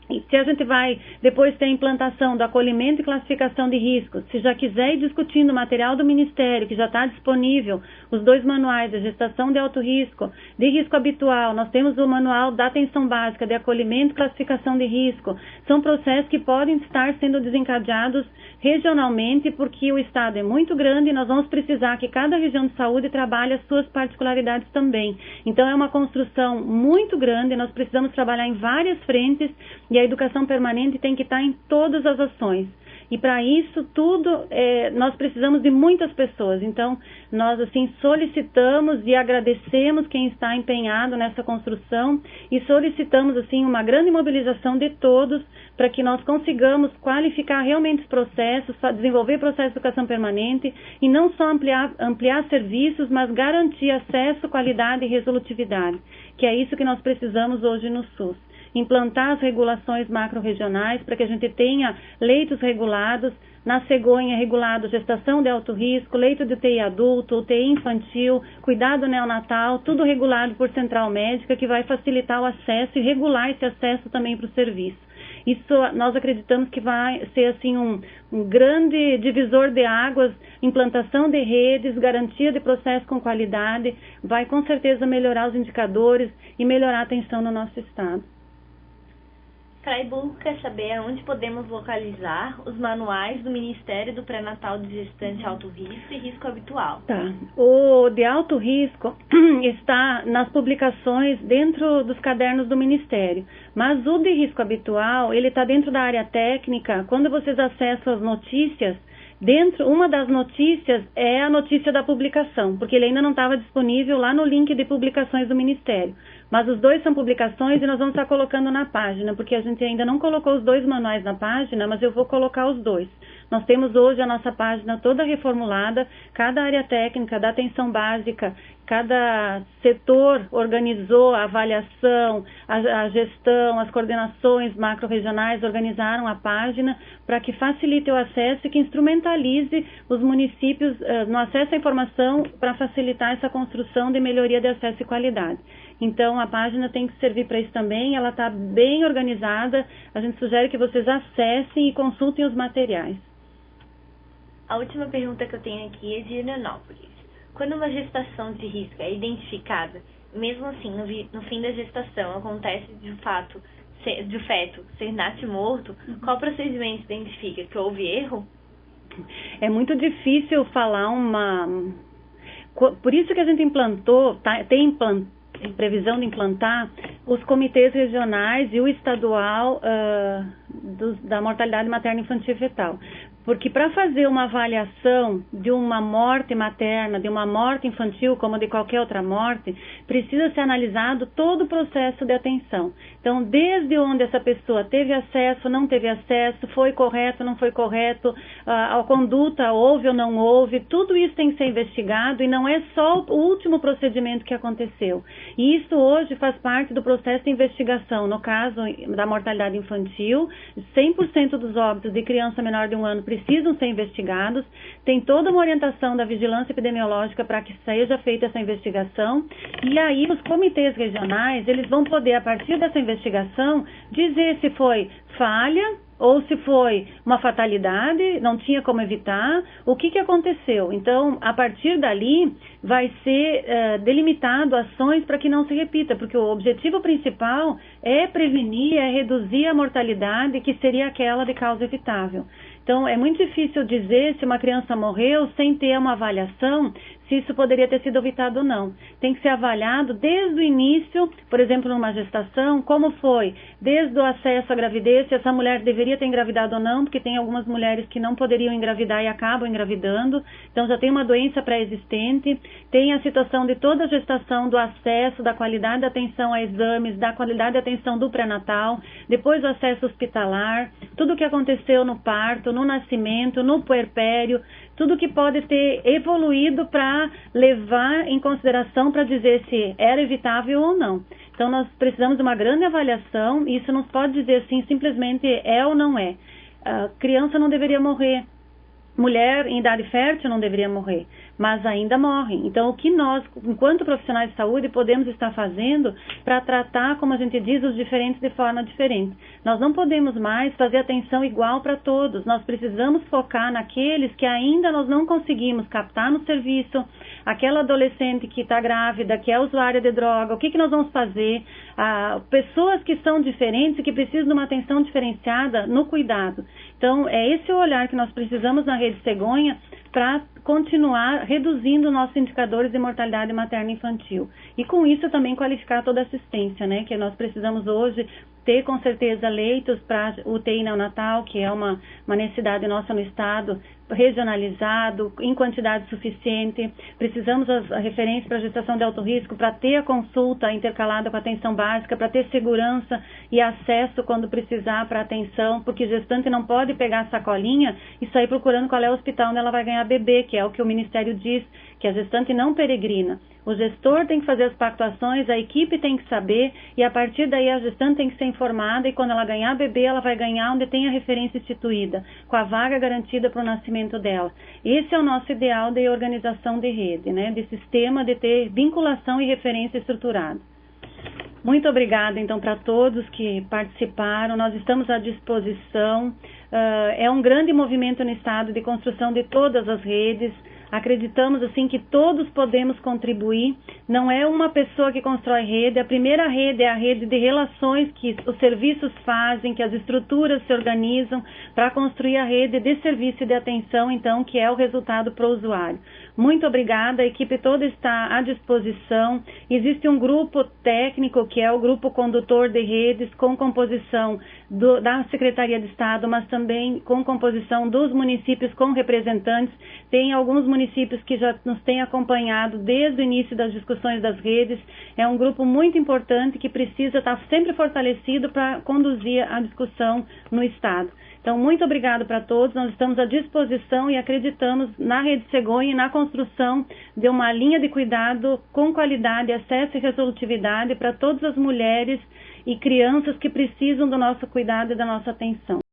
e se a gente vai depois ter a implantação do acolhimento e classificação de riscos, se já quiser ir discutindo o material do Ministério, que já está disponível, os dois manuais de gestação de alto risco, de risco habitual, nós temos o manual da atenção básica de acolhimento e classificação de risco, são processos que podem estar sendo desencadeados regionalmente, porque o Estado é muito grande e nós vamos precisar que cada região de saúde trabalhe as suas particularidades também. Então, é uma construção muito grande, nós precisamos trabalhar em várias frentes e a educação permanente tem que estar em todas as ações. E para isso tudo, nós precisamos de muitas pessoas. Então, nós assim solicitamos e agradecemos quem está empenhado nessa construção e solicitamos assim uma grande mobilização de todos para que nós consigamos qualificar realmente os processos, desenvolver processo de educação permanente e não só ampliar serviços, mas garantir acesso, qualidade e resolutividade, que é isso que nós precisamos hoje no SUS. Implantar as regulações macro-regionais para que a gente tenha leitos regulados, na cegonha regulado gestação de alto risco, leito de UTI adulto, UTI infantil, cuidado neonatal, tudo regulado por central médica, que vai facilitar o acesso e regular esse acesso também para o serviço. Isso nós acreditamos que vai ser assim um grande divisor de águas, implantação de redes, garantia de processo com qualidade, vai com certeza melhorar os indicadores e melhorar a atenção no nosso estado.
Fraiburgo quer saber onde podemos localizar os manuais do Ministério do Pré-Natal de Gestante Alto Risco e Risco Habitual.
Tá. O de alto risco está nas publicações dentro dos cadernos do Ministério, mas o de risco habitual, ele está dentro da área técnica. Quando vocês acessam as notícias, uma das notícias é a notícia da publicação, porque ele ainda não estava disponível lá no link de publicações do Ministério. Mas os dois são publicações e nós vamos estar colocando na página, porque a gente ainda não colocou os dois manuais na página, mas eu vou colocar os dois. Nós temos hoje a nossa página toda reformulada, cada área técnica da atenção básica, cada setor organizou a avaliação, a gestão, as coordenações macro-regionais organizaram a página para que facilite o acesso e que instrumentalize os municípios no acesso à informação para facilitar essa construção de melhoria de acesso e qualidade. Então, a página tem que servir para isso também, ela está bem organizada, a gente sugere que vocês acessem e consultem os materiais.
A última pergunta que eu tenho aqui é de Helianópolis. Quando uma gestação de risco é identificada, mesmo assim, no fim da gestação, acontece de o feto ser natimorto, qual procedimento identifica que houve erro?
É muito difícil falar Por isso que a gente implantou, tem previsão de implantar os comitês regionais e o estadual da mortalidade materna infantil e fetal. Porque para fazer uma avaliação de uma morte materna, de uma morte infantil, como de qualquer outra morte, precisa ser analisado todo o processo de atenção. Então, desde onde essa pessoa teve acesso, não teve acesso, foi correto, não foi correto, a conduta houve ou não houve, tudo isso tem que ser investigado e não é só o último procedimento que aconteceu. E isso hoje faz parte do processo de investigação. No caso da mortalidade infantil, 100% dos óbitos de criança menor de 1 ano precisam ser investigados, tem toda uma orientação da vigilância epidemiológica para que seja feita essa investigação, e aí os comitês regionais, eles vão poder, a partir dessa investigação, dizer se foi falha ou se foi uma fatalidade, não tinha como evitar, o que aconteceu. Então, a partir dali, vai ser delimitado ações para que não se repita, porque o objetivo principal é prevenir, é reduzir a mortalidade, que seria aquela de causa evitável. Então, é muito difícil dizer se uma criança morreu sem ter uma avaliação, se isso poderia ter sido evitado ou não. Tem que ser avaliado desde o início, por exemplo, numa gestação, como foi, desde o acesso à gravidez, se essa mulher deveria ter engravidado ou não, porque tem algumas mulheres que não poderiam engravidar e acabam engravidando, então já tem uma doença pré-existente, tem a situação de toda a gestação, do acesso, da qualidade da atenção a exames, da qualidade da atenção do pré-natal, depois o acesso hospitalar, tudo o que aconteceu no parto, no nascimento, no puerpério, tudo que pode ter evoluído para levar em consideração para dizer se era evitável ou não. Então, nós precisamos de uma grande avaliação e isso não pode dizer assim, simplesmente é ou não é. A criança não deveria morrer, mulher em idade fértil não deveria morrer, mas ainda morrem. Então, o que nós, enquanto profissionais de saúde, podemos estar fazendo para tratar, como a gente diz, os diferentes de forma diferente? Nós não podemos mais fazer atenção igual para todos. Nós precisamos focar naqueles que ainda nós não conseguimos captar no serviço, aquela adolescente que está grávida, que é usuária de droga, o que nós vamos fazer? Pessoas que são diferentes e que precisam de uma atenção diferenciada no cuidado. Então, é esse o olhar que nós precisamos na Rede Cegonha para continuar reduzindo nossos indicadores de mortalidade materna e infantil. E com isso também qualificar toda a assistência, né? Que nós precisamos hoje ter com certeza leitos para UTI neonatal, que é uma necessidade nossa no estado, regionalizado, em quantidade suficiente. Precisamos a referência para a gestação de alto risco, para ter a consulta intercalada com a atenção básica, para ter segurança e acesso quando precisar para atenção, porque gestante não pode pegar a sacolinha e sair procurando qual é o hospital onde ela vai ganhar bebê, que é o que o Ministério diz, que a gestante não peregrina. O gestor tem que fazer as pactuações, a equipe tem que saber, e a partir daí a gestante tem que ser informada, e quando ela ganhar bebê, ela vai ganhar onde tem a referência instituída, com a vaga garantida para o nascimento dela. Esse é o nosso ideal de organização de rede, né? De sistema, de ter vinculação e referência estruturada. Muito obrigada, então, para todos que participaram. Nós estamos à disposição. É um grande movimento no Estado de construção de todas as redes. Acreditamos assim que todos podemos contribuir. Não é uma pessoa que constrói rede. A primeira rede é a rede de relações que os serviços fazem, que as estruturas se organizam para construir a rede de serviço e de atenção, então, que é o resultado para o usuário. Muito obrigada, a equipe toda está à disposição. Existe um grupo técnico, que é o grupo condutor de redes, com composição da Secretaria de Estado, mas também com composição dos municípios com representantes. Tem alguns municípios que já nos têm acompanhado desde o início das discussões das redes. É um grupo muito importante que precisa estar sempre fortalecido para conduzir a discussão no Estado. Então, muito obrigado para todos. Nós estamos à disposição e acreditamos na Rede Cegonha e na construção de uma linha de cuidado com qualidade, acesso e resolutividade para todas as mulheres e crianças que precisam do nosso cuidado e da nossa atenção.